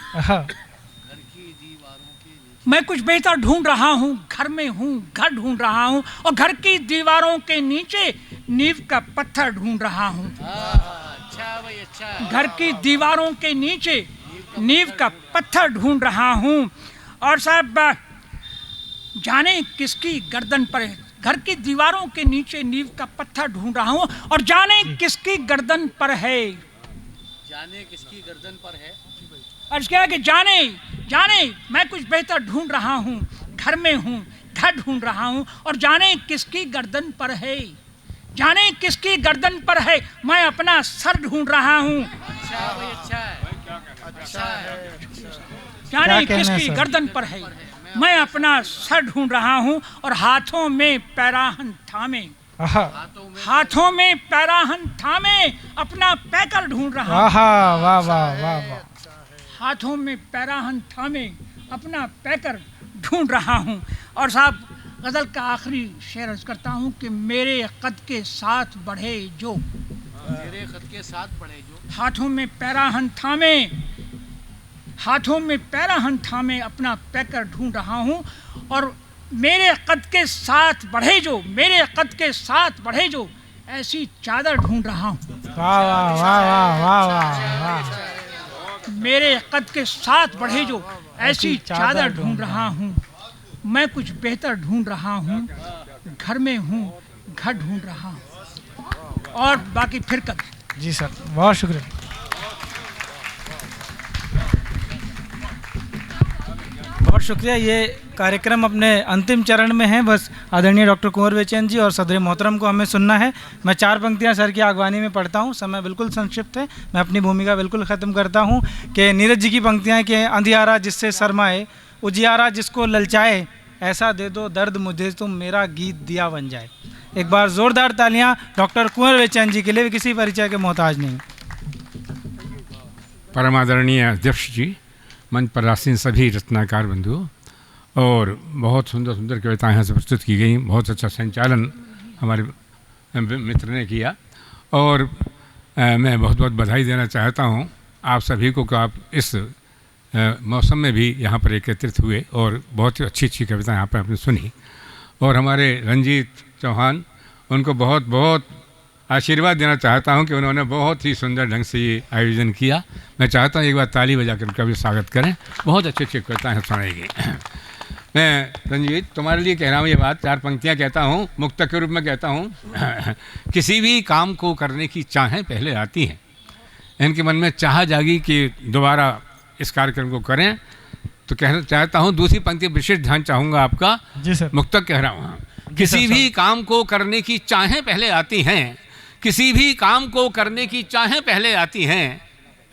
मैं कुछ बेहतर ढूंढ रहा हूँ। घर में हूँ, घर ढूंढ रहा हूँ। और घर की दीवारों के नीचे नींव का पत्थर ढूंढ रहा हूँ। अच्छा भाई, अच्छा। घर की दीवारों के नीचे नींव का पत्थर ढूंढ रहा हूँ। और साहब, जाने किसकी गर्दन पर, घर की दीवारों के नीचे नींव का पत्थर ढूंढ रहा हूँ। और जाने किसकी गर्दन पर है, जाने किसकी गर्दन पर है। अर्ज क्या है कि जाने मैं कुछ बेहतर ढूंढ रहा हूँ। घर में हूँ, घर ढूंढ रहा हूँ। और जाने किसकी गर्दन पर है, जाने किसकी गर्दन पर है, मैं अपना सर ढूंढ रहा हूँ। अच्छा भाई, अच्छा है, अच्छा है। जाने किसकी गर्दन पर है, मैं अपना सर ढूंढ रहा हूँ। और हाथों में पैराहन थामे, हाथों में पैराहन थामे अपना पैकर ढूंढ रहा हूँ। वाह वाह वाह वाह, हाथों में पैराहन थामे अपना पैकर ढूंढ रहा हूँ। और साहब, गज़ल का आखिरी शेर अर्ज करता हूँ कि मेरे कद के साथ बढ़े जो, मेरे कद के साथ बढ़े जो, हाथों में पैराहन थामे, हाथों में पैराहन थामे अपना पैकर ढूंढ रहा हूँ। और मेरे कद के साथ बढ़े जो, मेरे कद के साथ बढ़े जो, ऐसी चादर ढूंढ रहा हूँ। वाह वाह वाह वाह वाह वाह, मेरे कद के साथ बढ़े जो, ऐसी चादर ढूंढ रहा हूँ। मैं कुछ बेहतर ढूंढ रहा हूँ। घर में हूँ, घर ढूंढ रहा हूँ। और बाकी फिर कभी। जी सर, बहुत शुक्रिया। बहुत शुक्रिया। ये कार्यक्रम अपने अंतिम चरण में है। बस आदरणीय डॉक्टर कुंवर बेचैन जी और सदर मोहतरम को हमें सुनना है। मैं 4 पंक्तियां सर की आगवानी में पढ़ता हूं, समय बिल्कुल संक्षिप्त है। मैं अपनी भूमिका बिल्कुल ख़त्म करता हूं कि नीरज जी की पंक्तियां कि अंधियारा जिससे शर्माए, उजियारा जिसको ललचाए, ऐसा दे दो दर्द मुझे तुम मेरा गीत दिया बन जाए। एक बार ज़ोरदार तालियाँ डॉक्टर कुंवर बेचैन जी के लिए, किसी परिचय के मोहताज नहीं। परमादरणीय अध्यक्ष जी, मंच पर आसीन सभी रत्नाकार बंधुओं, और बहुत सुंदर सुंदर कविताएं यहाँ से प्रस्तुत की गई। बहुत अच्छा संचालन हमारे मित्र ने किया, और मैं बहुत बहुत बधाई देना चाहता हूँ आप सभी को कि आप इस मौसम में भी यहाँ पर एकत्रित हुए और बहुत ही अच्छी अच्छी कविताएं यहाँ पर आपने सुनी। और हमारे रंजीत चौहान, उनको बहुत बहुत आशीर्वाद देना चाहता हूं कि उन्होंने बहुत ही सुंदर ढंग से ये आयोजन किया। मैं चाहता हूं एक बार ताली बजाकर उनका भी स्वागत करें। बहुत अच्छी अच्छी कविताएं सुनाएगी। मैं रंजीत तुम्हारे लिए कह रहा हूँ ये बात, 4 पंक्तियाँ कहता हूँ, मुक्तक के रूप में कहता हूँ। किसी भी काम को करने की चाहें पहले आती हैं। इनके मन में चाह जागी कि दोबारा इस कार्यक्रम को करें, तो कहना चाहता हूँ, दूसरी पंक्ति विशेष ध्यान चाहूँगा आपका। जी सर। मुक्तक कह रहा हूँ, किसी भी काम को करने की चाहें पहले आती हैं, किसी भी काम को करने की चाहें पहले आती हैं,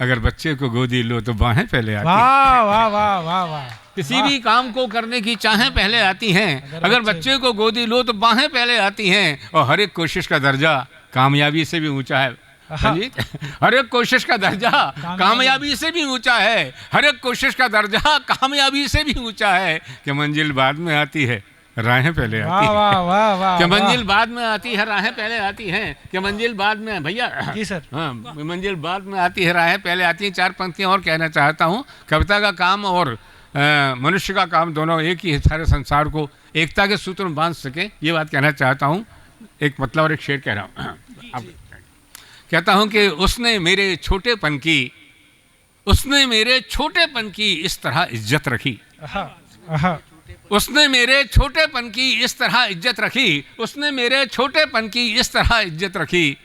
अगर बच्चे को गोदी लो तो बाहें पहले आती हैं। वाह वाह वाह वाह वाह। किसी भी काम को करने की चाहें पहले आती हैं, अगर बच्चे को गोदी लो तो बाहें पहले आती हैं, और हर एक कोशिश का दर्जा कामयाबी से भी ऊंचा है। संजीत, हर एक कोशिश का दर्जा कामयाबी से भी ऊंचा है, हर एक कोशिश का दर्जा कामयाबी से भी ऊंचा है। कि मंजिल बाद में आती है, राहें पहले आती हैं। वाह वाह वाह। कि मंजिल बाद में आती है, राहें पहले आती हैं। कि मंजिल बाद में, भैया जी सर। हाँ, मंजिल बाद में आती है, राहें पहले आती हैं। 4 पंक्तियाँ और कहना चाहता हूँ। कविता का काम और मनुष्य का काम दोनों एक ही है, सारे संसार को एकता के सूत्र में बांध सके, ये बात कहना चाहता हूँ। एक मतलब और एक शेर कह रहा हूँ। कहता हूँ कि उसने मेरे छोटेपन की इस तरह इज्जत रखी, उसने मेरे छोटेपन की इस तरह इज्जत रखी, उसने मेरे छोटेपन की इस तरह इज्जत रखी।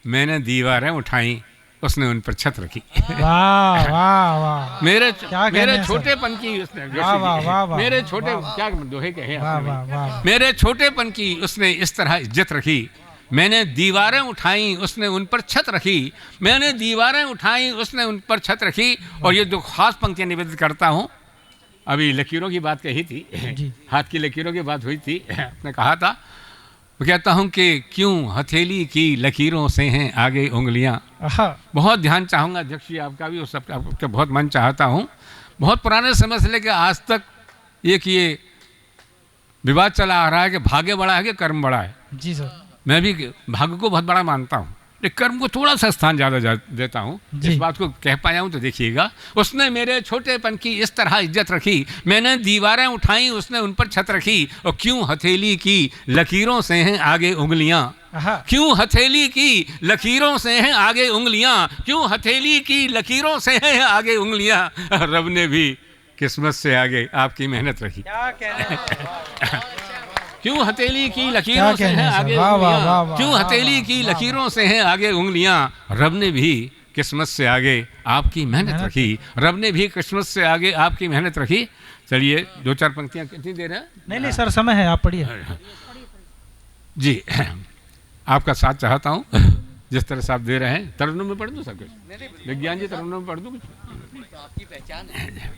मैंने दीवारें उठाई, उसने उन पर छत रखी। वाह वाह वाह। मेरे कहने छोटेपन की उसने, वाह वाह वाह वाह। मेरे छोटे क्या दोहे कहे वाह वाह वाह। मेरे छोटेपन की उसने इस तरह इज्जत रखी। मैंने दीवारें उठाई, उसने उन पर छत रखी। मैंने दीवारें उठाई, उसने उन पर छत रखी। और ये जो खास पंक्तियाँ निवेदित करता हूँ, अभी लकीरों की बात कही थी, हाथ की लकीरों की बात हुई थी, आपने कहा था। मैं कहता हूँ कि क्यों हथेली की लकीरों से हैं आगे उंगलियाँ। बहुत ध्यान चाहूँगा अध्यक्ष जी आपका भी, उस आपका बहुत मन चाहता हूँ। बहुत पुराने समय से लेकर आज तक एक ये विवाद चला आ रहा है कि भाग्य बड़ा है कि कर्म बड़ा है। जी सर। मैं भी भाग्य को बहुत बड़ा मानता हूँ, लेकिन कर्म को थोड़ा सा स्थान ज़्यादा देता हूँ। इस बात को कह पाया हूँ तो देखिएगा। उसने मेरे छोटेपन की इस तरह इज्जत रखी, मैंने दीवारें उठाई, उसने उन पर छत रखी। और क्यों हथेली की लकीरों से हैं आगे उंगलियाँ, क्यों हथेली की लकीरों से हैं आगे उंगलियाँ, क्यों हथेली की लकीरों से हैं आगे उंगलियाँ। रब ने भी किस्मत से आगे आपकी मेहनत रखी। क्यों हथेली की लकीरों से हैं आगे उंगलियां, क्यों हथेली की लकीरों से हैं आगे उंगलियां। रब ने भी किस्मत से आगे आपकी मेहनत रखी, रब ने भी किस्मत से आगे आपकी मेहनत रखी। चलिए 2-4 पंक्तियां कितनी देर है? नहीं सर, समय है, आप पढ़िए जी। आपका साथ चाहता हूँ जिस तरह से आप दे रहे हैं। तरन्नुम में पढ़ दूँ सब कुछ? विज्ञान जी तरन्नुम में पढ़ दूँ कुछ? आपकी पहचान है।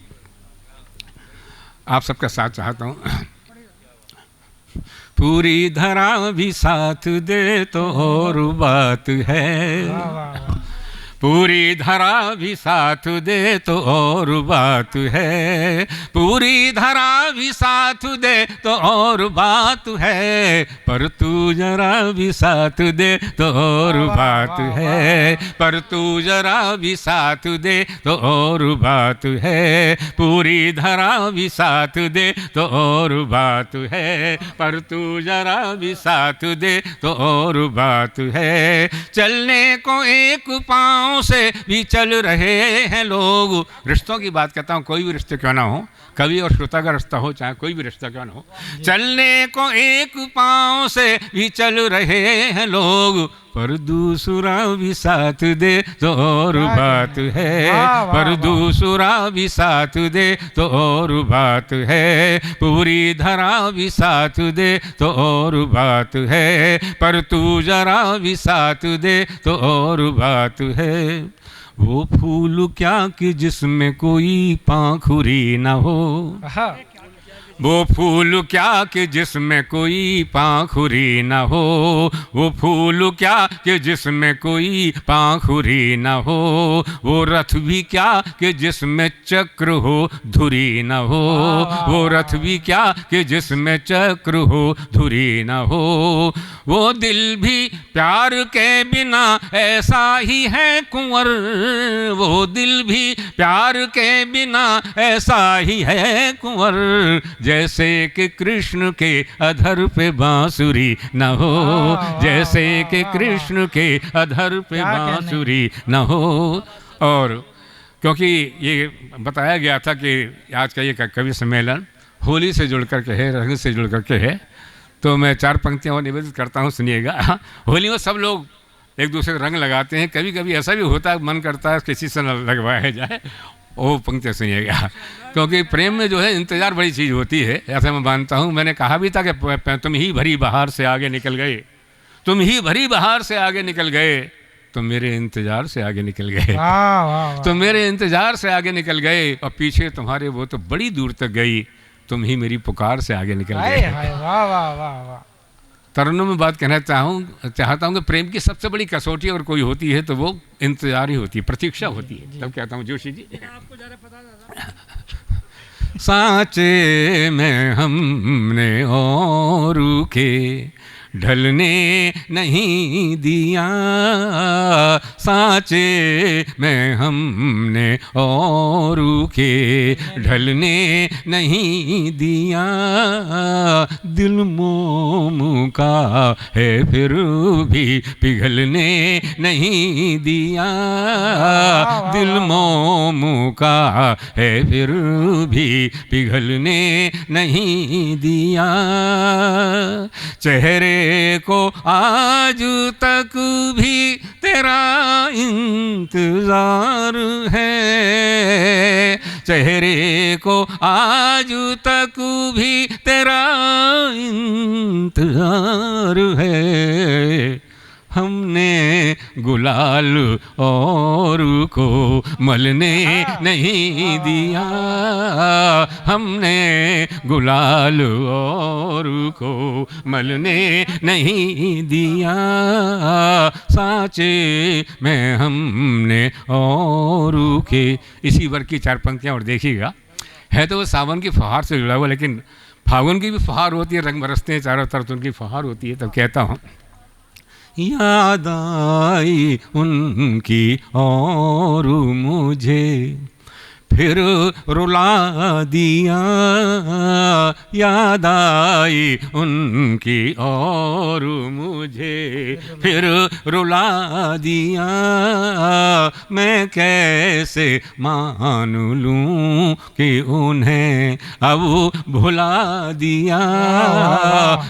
आप सबका साथ चाहता हूँ। पूरी धरा भी साथ दे तो और बात है, पूरी धरा भी साथ दे तो और बात है, पूरी धरा भी साथ दे तो और बात है, पर तू जरा भी साथ दे तो और बात है, पर तू जरा भी साथ दे तो और बात है, पूरी धरा भी साथ दे तो और बात है, पर तू जरा भी साथ दे तो और बात है। चलने को एक पाँव से भी चल रहे हैं लोग। रिश्तों की बात करता हूँ, कोई भी रिश्ते क्यों ना हो, कवि और श्रोता का रिश्ता हो, चाहे कोई भी रिश्ता क्यों ना हो। चलने को एक पाँव से भी चल रहे हैं लोग, पर दूसरा भी साथ दे तो और बात है, पर दूसरा भी साथ दे तो और बात है, पूरी धरा भी साथ दे तो और बात है, पर तू जरा भी साथ दे तो और बात है। वो फूल क्या कि जिसमें कोई पाखुरी न हो, वो फूल क्या कि जिसमें कोई पाखुरी न हो, वो फूल क्या कि जिसमें कोई पाखुरी न हो, वो रथ भी क्या कि जिसमें चक्र हो धुरी न हो, वो रथ भी क्या कि जिसमें चक्र हो धुरी न हो, वो दिल भी प्यार के बिना ऐसा ही है कुंवर, वो दिल भी प्यार के बिना ऐसा ही है कुंवर, जैसे कि कृष्ण के अधर पे बांसुरी न हो, जैसे कि कृष्ण के अधर पे बांसुरी न हो। और क्योंकि ये बताया गया था कि आज का ये कवि सम्मेलन होली से जुड़ करके है, रंग से जुड़ करके है, तो मैं 4 पंक्तियाँ और निवेदित करता हूँ, सुनिएगा। होली में सब लोग एक दूसरे को रंग लगाते हैं, कभी कभी ऐसा भी होता है मन करता है किसी से न लगवाया जाए, वो पंक्तियाँ सुनिएगा। क्योंकि प्रेम में जो है इंतज़ार बड़ी चीज़ होती है, ऐसा मैं मानता हूँ। मैंने कहा भी था कि तुम ही भरी बहार से आगे निकल गए, तुम ही भरी बहार से आगे निकल गए, तो मेरे इंतज़ार से आगे निकल गए। वाह वाह वाह। तो मेरे इंतज़ार से आगे निकल गए और पीछे तुम्हारे वो तो बड़ी दूर तक गई, तुम ही मेरी पुकार से आगे निकल हाय गए। हाय वाह वाह वाह वाह। तरुणों में बात कहना चाहता हूँ कि प्रेम की सबसे बड़ी कसौटी अगर कोई होती है तो वो इंतजार ही होती है, प्रतीक्षा होती है। तब कहता हूँ जोशी जी, सांचे में हमने और के ढलने नहीं दिया, सांचे में हमने और के ढलने नहीं दिया, दिल मोम का है फिर भी पिघलने नहीं दिया, दिल मोम का है फिर भी पिघलने नहीं दिया, चेहरे को आज तक भी तेरा इंतजार है, चेहरे को आज तक भी तेरा इंतजार है, हमने गुलाल और को मलने नहीं दिया, हमने गुलाल और को मलने नहीं दिया, सांचे में हमने और के। इसी वर्ग की 4 पंक्तियाँ और देखिएगा, है तो वो सावन की फुहार से जुड़ा हुआ, लेकिन फागुन की भी फुहार होती है, रंग बरसते हैं चारों तरफ, उनकी फुहार होती है। तब कहता हूँ, याद आई उनकी और मुझे फिर रुला दिया, याद आई उनकी और मुझे फिर रुला दिया, मैं कैसे मान लूं कि उन्हें अब भुला दिया,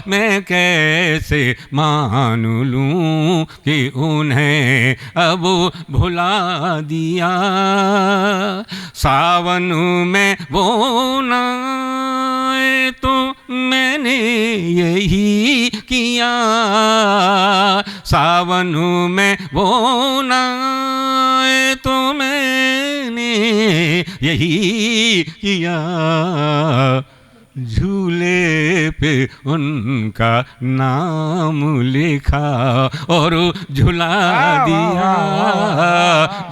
मैं कैसे मान लूं कि उन्हें अब भुला दिया, सावन में वो नाए तो मैंने यही किया, सावन में वो नाए तो मैंने यही किया, झूले पे उनका नाम लिखा और झुला दिया,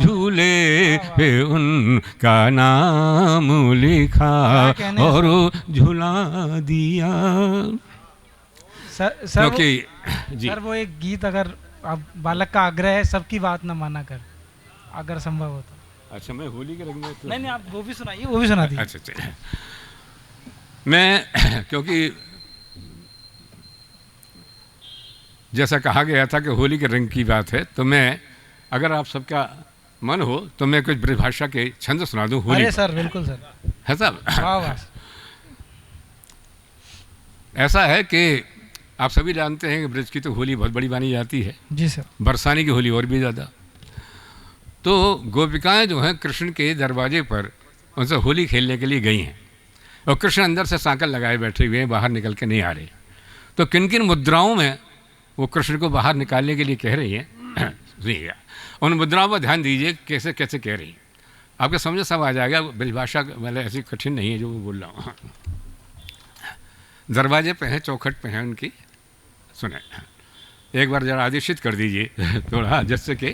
झूले पे उनका नाम लिखा और झुला दिया। सर जी सर वो एक गीत, अगर अब बालक का आग्रह है, सबकी बात न माना कर, अगर संभव हो तो। अच्छा, मैं होली के रंग में तो नहीं आप वो भी सुनाइए, वो भी सुना दीजिए। अच्छा, मैं क्योंकि जैसा कहा गया था कि होली के रंग की बात है, तो मैं, अगर आप सबका मन हो तो मैं कुछ ब्रजभाषा के छंद सुना दूं होली। अरे सर बिल्कुल सर, है साहब। वाह वाह। ऐसा है कि आप सभी जानते हैं कि ब्रज की तो होली बहुत बड़ी मानी जाती है। जी सर। बरसाने की होली और भी ज़्यादा। तो गोपिकाएं जो हैं कृष्ण के दरवाजे पर उनसे होली खेलने के लिए गई हैं, और कृष्ण अंदर से सांकल लगाए बैठे हुए हैं, बाहर निकल के नहीं आ रहे। तो किन किन मुद्राओं में वो कृष्ण को बाहर निकालने के लिए कह रही हैं, सुनिएगा, उन मुद्राओं पर ध्यान दीजिए कैसे कैसे कह रही हैं, आपके समझ सब आ जाएगा। ब्रजभाषा मतलब ऐसी कठिन नहीं है जो मैं बोल रहा हूँ। दरवाजे पे हैं, चौखट पे हैं उनकी, सुने एक बार जरा आदेशित कर दीजिए थोड़ा, जिससे कि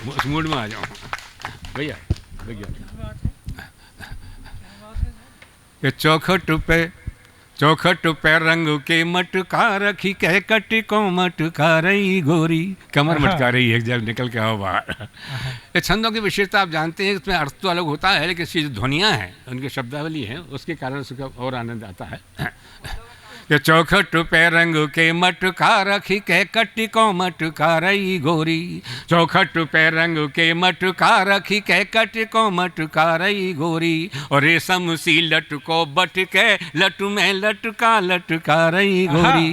उस मूड में आ जाऊँ। भैया चौखट पे रंग के मटका रखी, कह कट को मटका रही गोरी, कमर मटका रही है जब निकल के आओ बाहर। ये छंदों की विशेषता आप जानते हैं, इसमें अर्थ तो अलग होता है, लेकिन इसकी जो ध्वनियाँ हैं, उनकी शब्दावली है, उसके कारण उसका और आनंद आता है। कि चौखट पे रंग के मटका रखी, कह कटी को मटका रही गोरी, चौखट पे रंग के मटका रखी, कह कटी को मटका रही गोरी, और रेशम सी लट को बट के लट में लटका लटका रही गोरी,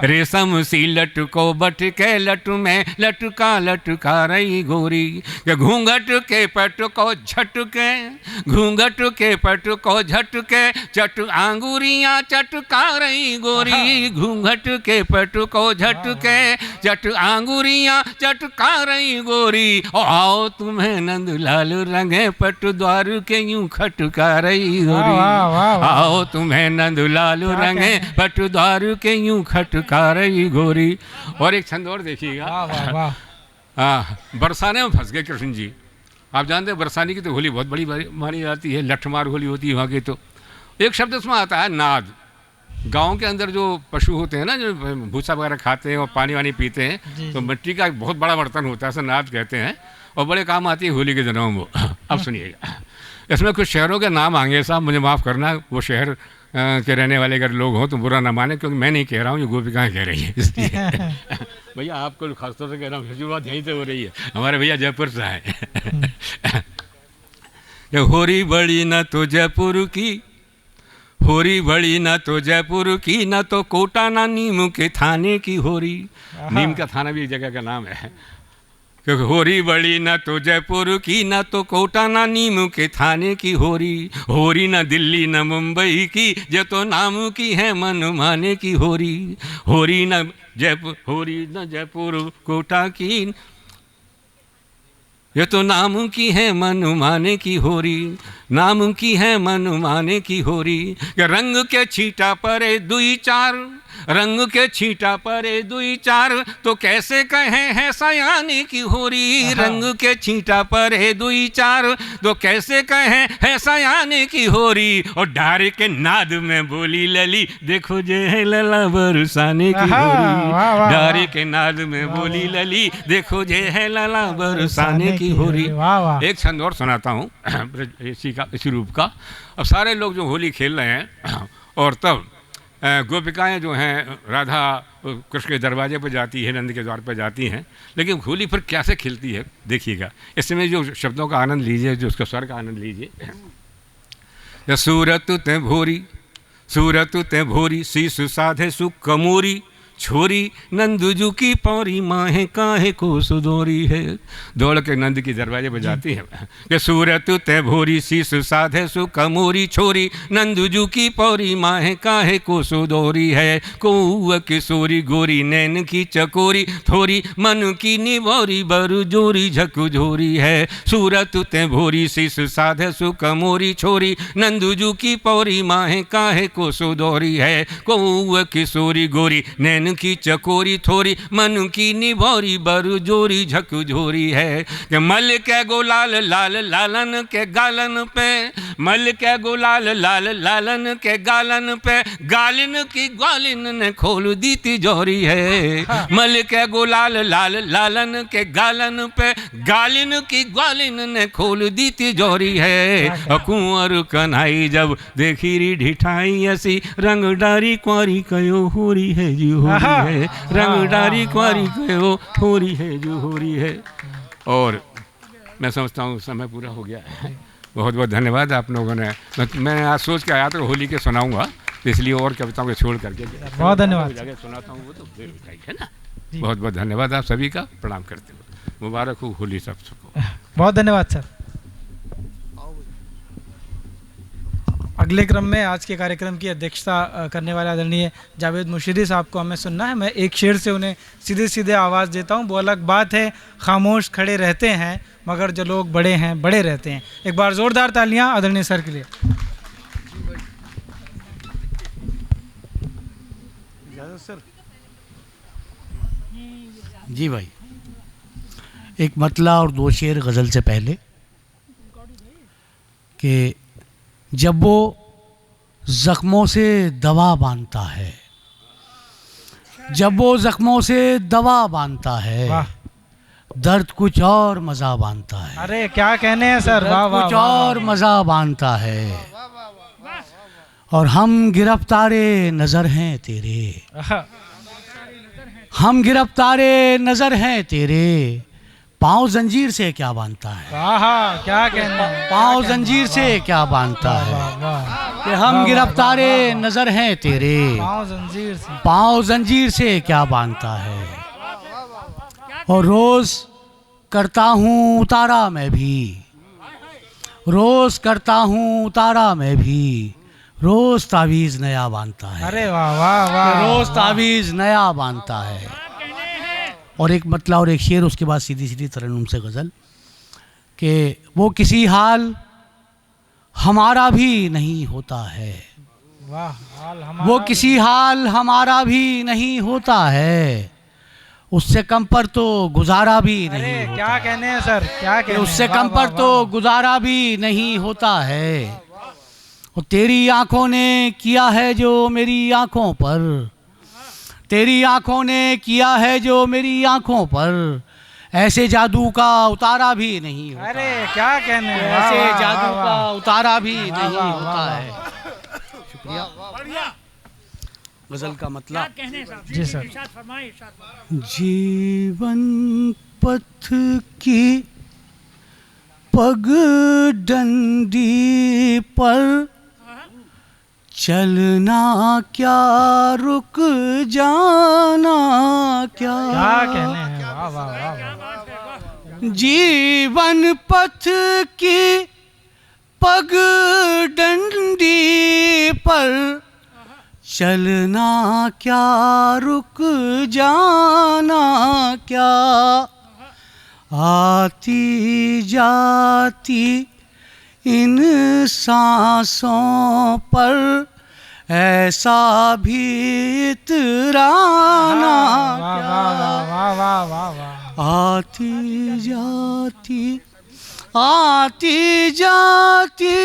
रेशम सी लट को बट के लट में लटका लटका रही गोरी, कि घूंघट के पट को झटके, घूंघट के पट को झटके, चट आंगुरियां चटका रही गोरी, घूंघट के पट को झटके चट आंगुरियाँ चटका रही गोरी, और आओ तुम्हें नंदलाल रंगे पट द्वार के यूं खटका रही गोरी, आओ तुम्हें नंदलाल रंगे पट द्वार के यूं खटका रही गोरी। और एक छंद और देखिएगा, बरसाने में फंस गए कृष्ण जी। आप जानते हैं बरसाने की तो होली बहुत बड़ी मानी जाती है, लठमार होली होती है वहाँ की। तो एक शब्द उसमें आता है नाद। गांव के अंदर जो पशु होते हैं ना, जो भूसा वगैरह खाते हैं और पानी वानी पीते हैं, तो मिट्टी का एक बहुत बड़ा बर्तन होता है, ऐसा नाद कहते हैं, और बड़े काम आती है होली के दिनों में वो। अब सुनिएगा, इसमें कुछ शहरों के नाम आएंगे, साहब मुझे माफ़ करना, वो शहर के रहने वाले अगर लोग हों तो बुरा ना माने, क्योंकि मैं नहीं कह रहा हूँ, ये गोपिकाएँ कह रही हैं, इसलिए भैया आपको खासतौर से कह रहा हूँ, शुरुआत यहीं से हो रही है, हमारे भैया जयपुर से आए। होरी बड़ी न तो जयपुर की, होरी बड़ी न तो जयपुर की, न तो कोटा ना नीम के थाने की होरी। नीम का थाना भी एक जगह का नाम है, क्योंकि होरी बड़ी न तो जयपुर की, न तो कोटा ना नीम के थाने की होरी। होरी न दिल्ली न मुंबई की, जे तो नाम की है मन माने की होरी। होरी न जयपुर कोटा की, ये तो नाम की है मन माने की होरी, नाम की है मन माने की होरी। रंग के छींटा परे दुई चार, रंग के छींटा परे दुई चार, तो कैसे कहें है सयाने की होरी। रंग के छींटा परे दुई चार, तो कैसे कहें है सयाने की होरी। और डारे के नाद में बोली लली, देखो जे है लला बरसाने की होरी। डारे के नाद में बोली लली, देखो जे है लला बरसाने की होरी। एक छंद और सुनाता हूँ इसी रूप का। अब सारे लोग जो होली खेल रहे हैं, और तब गोपिकाएं जो हैं राधा कृष्ण के दरवाजे पर जाती है, नंद के द्वार पर जाती हैं, लेकिन होली फिर कैसे खिलती है देखिएगा। इसमें जो शब्दों का आनंद लीजिए, जो उसका स्वर का आनंद लीजिए। सूरत ते भोरी, सूरत ते भोरी, शीश साधे सुख कमोरी, छोरी नंदुजू की पौरी, माहे काहे को सुदोरी है। दौड़ के नंद की दरवाजे पर जाती है कि सूरत ते भोरी, शीश साधे सुकमोरी, छोरी नंदुजू की पौरी, माहे काहे को सुदोरी है। कौआ किशोरी गोरी, नैन की चकोरी, थोरी मन की निभौरी, बरु जोरी झकझोरी है। सूरत ते भोरी, शीश साधे सुकमोरी, छोरी नंदुजू की पौरी, माहे काहे को सुदोरी है। कौआ किशोरी गोरी, नैन की चकोरी, थोरी मन की निभौरी, बरु जोरी झकझोरी है। कि मल के गुलाल लाल लालन के गालन पे, मल के गुलाल लाल लालन के गालन पे, गालिन की ग्वालिन ने खोल दी तिजोरी है। मल के गुलाल लाल लालन के गालन पे, गालिन की ग्वालिन ने खोल दी तिजोरी है। कुंवर कन्हाई जब देखी री ढिठाई, ऐसी रंग डारी कुंवारी कयो होरी है जी होरी है। रंग डारी कुंवारी कयो होरी है जो होरी है। और मैं समझता हूँ समय पूरा हो गया है। बहुत बहुत धन्यवाद आप लोगों ने। मैं आज सोच के आया था होली के सुनाऊंगा, तो इसलिए और कविताओं को छोड़ करके बहुत धन्यवाद सुनाता हूँ, वो तो है ना। बहुत बहुत धन्यवाद आप सभी का, प्रणाम करते हुए मुबारक हो होली सबको। बहुत धन्यवाद सर। अगले क्रम में आज के कार्यक्रम की अध्यक्षता करने वाले आदरणीय जावेद मुशीदी साहब को हमें सुनना है। मैं एक शेर से उन्हें सीधे सीधे आवाज़ देता हूँ। वो अलग बात है खामोश खड़े रहते हैं, मगर जो लोग बड़े हैं बड़े रहते हैं। एक बार ज़ोरदार तालियां आदरणीय सर के लिए। जी भाई, एक मतला और दो शेर गज़ल से पहले कि जब वो ज़ख्मों से दवा बांधता है, जब वो ज़ख्मों से दवा बांधता है, दर्द कुछ और मज़ा बांधता है। अरे क्या कहने हैं सर, वाह वाह। कुछ और मज़ा बांधता है, और हम गिरफ्तारे नज़र हैं तेरे, हम गिरफ्तारे नज़र हैं तेरे, पाँव जंजीर से क्या बांधता है। क्या कहना है, पाँव जंजीर से क्या बांधता है। कि हम गिरफ्तारे नजर हैं तेरे, पाँव जंजीर से क्या बांधता है। और रोज करता हूँ उतारा मैं भी, रोज करता हूँ उतारा मैं भी, रोज तावीज़ नया बांधता है। अरे वाह वाह वाह। रोज तावीज़ नया बांधता है। और एक मतला और एक शेर, उसके बाद सीधी सीधी तरन्नुम से गज़ल कि वो किसी हाल हमारा भी नहीं होता है, वाह, हाल हमारा वो किसी हाल हमारा भी नहीं होता है, उससे कम पर तो गुजारा भी नहीं अरे होता। क्या कहने हैं सर, क्या कहने हैं, उससे वाह, कम वाह, पर वाह, तो वाह। गुजारा भी नहीं होता है। और तेरी आंखों ने किया है जो मेरी आंखों पर, तेरी आंखों ने किया है जो मेरी आंखों पर, ऐसे जादू का उतारा भी नहीं होता। अरे क्या कहने हैं, वाह, ऐसे वाह, जादू वाह, का वाह। उतारा भी वाह, नहीं वाह, होता वाह, है। शुक्रिया। गजल का मतलब क्या कहने साहब? जी सर। इरशाद फरमाइए, इरशाद फरमाइए। जीवन पथ की पगडंडी पर चलना क्या, रुक जाना क्या, क्या कहने हैं, वाह वाह वाह वाह। जीवन पथ की पगडंडी पर चलना क्या, रुक जाना क्या, आती जाती इन सांसों पर ऐसा भी इतराना वाह क्या, वाह वाह वाह वाह वाह। आती जाती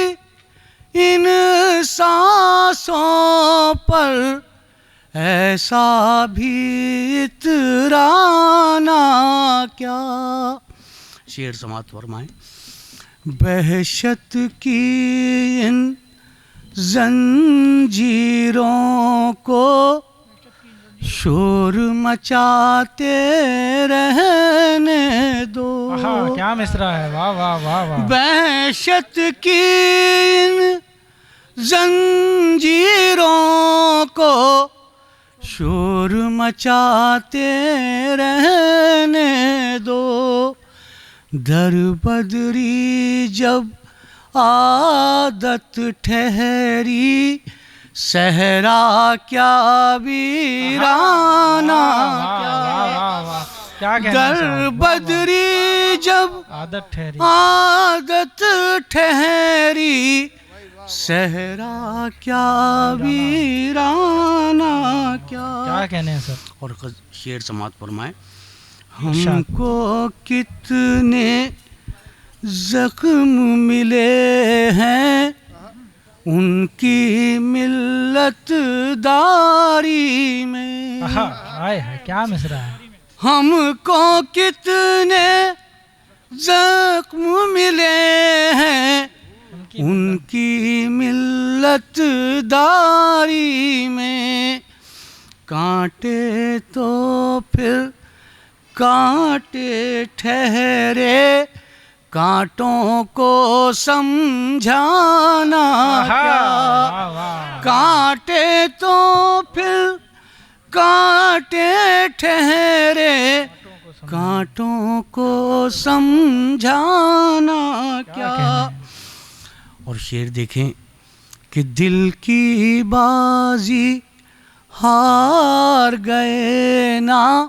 इन सांसों पर ऐसा भी इतराना क्या। शेर समाप्त फरमाएं। बहशत की इन जंजीरों को शोर मचाते रहने दो, आहा, क्या मिसरा है, वाह वाह वाह वाह। बहशत की इन जंजीरों को शोर मचाते रहने दो, दर बदरी जब आदत ठहरी सहरा क्या वीराना क्या, दर बदरी जब आदत ठहरी सहरा क्या वीराना क्या कहने हैं सर। और शेर समाप्त फरमाए। हमको कितने जख्म मिले हैं उनकी मिल्लतदारी में, हाय हाय क्या मिसरा है। हमको कितने जख्म मिले हैं उनकी मिल्लतदारी में, कांटे तो फिर कांटे ठहरे कांटों को समझाना क्या, कांटे तो फिर कांटे ठहरे कांटों को समझाना क्या। और शेर देखें कि दिल की बाजी हार गए ना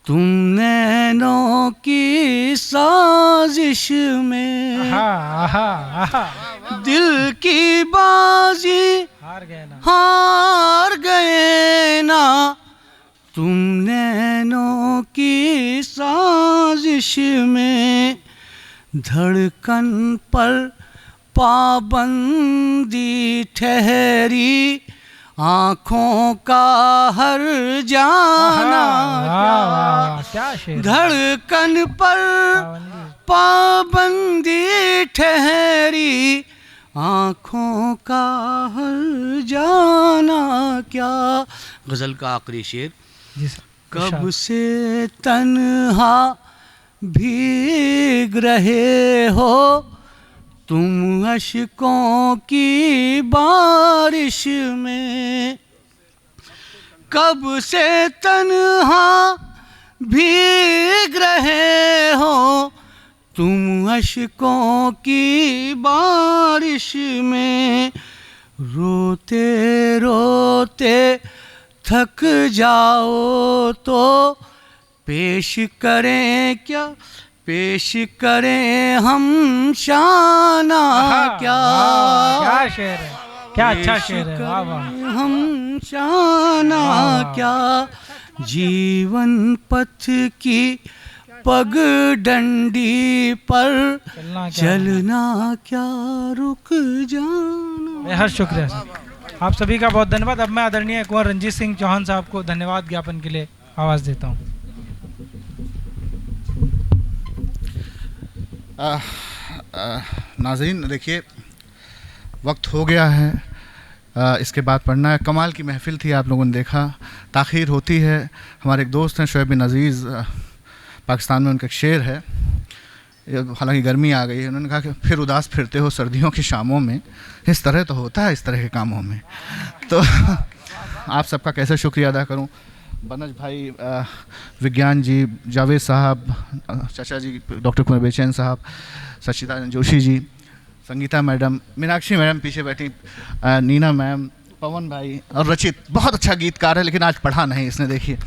तुम नैनों की साजिश में, दिल की बाजी हार गए ना तुम नैनों की साजिश में, धड़कन पर पाबंदी ठहरी आँखों का हर जाना क्या, धड़कन पर पाबंदी ठहरी आँखों का हर जाना क्या। गज़ल का आखिरी शेर। कब से तन्हा भीग रहे हो तुम अश्कों की बारिश में, कब से तन्हा भीग रहे हो तुम अश्कों की बारिश में, रोते रोते थक जाओ तो पेश करें क्या, पेश करें हम शाना क्या, क्या शेर है, क्या अच्छा शेर है, वाह वाह। हम शाना क्या, जीवन पथ की पगडंडी पर चलना क्या रुक जाना। बेहद शुक्रिया सर, आप सभी का बहुत धन्यवाद। अब मैं आदरणीय कुंवर रंजीत सिंह चौहान साहब को धन्यवाद ज्ञापन के लिए आवाज़ देता हूँ। नाज़रीन, देखिए वक्त हो गया है, इसके बाद पढ़ना है। कमाल की महफ़िल थी, आप लोगों ने देखा, ताख़ीर होती है। हमारे एक दोस्त हैं शोएब बिन अज़ीज़, पाकिस्तान में उनका एक शेर है, हालांकि गर्मी आ गई है, उन्होंने कहा कि फिर उदास फिरते हो सर्दियों की शामों में, इस तरह तो होता है इस तरह के कामों में। तो आप सबका कैसे शुक्रिया अदा करूं। बनज भाई, विज्ञान जी, जावेद साहब, चाचा जी डॉक्टर कुंवर बेचैन साहब, सचिदानंद जोशी जी, संगीता मैडम, मीनाक्षी मैडम पीछे बैठी, नीना मैम, पवन भाई और रचित, बहुत अच्छा गीतकार है लेकिन आज पढ़ा नहीं इसने। देखिए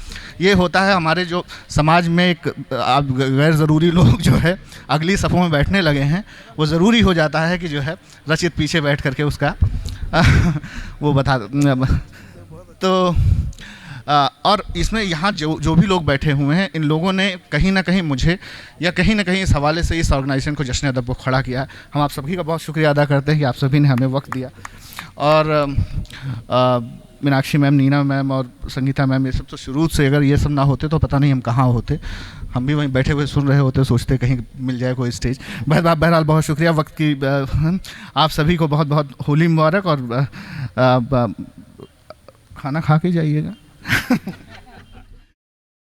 ये होता है हमारे जो समाज में एक गैर ज़रूरी लोग जो है अगली सफ़ों में बैठने लगे हैं, वो ज़रूरी हो जाता है कि जो है रचित पीछे बैठ करके उसका वो बता। तो और इसमें यहाँ जो भी लोग बैठे हुए हैं, इन लोगों ने कहीं ना कहीं मुझे या कहीं ना कहीं इस हवाले से इस ऑर्गेनाइजेशन को जश्न अदब को खड़ा किया। हम आप सभी का बहुत शुक्रिया अदा करते हैं कि आप सभी ने हमें वक्त दिया। और मीनाक्षी मैम, नीना मैम और संगीता मैम, ये सब तो शुरू से, अगर ये सब ना होते तो पता नहीं हम कहाँ होते, हम भी वहीं बैठे हुए सुन रहे होते, सोचते कहीं मिल जाए कोई स्टेज। बहरहाल बहुत शुक्रिया वक्त की। आप सभी को बहुत बहुत होली मुबारक, और खाना खा के जाइएगा।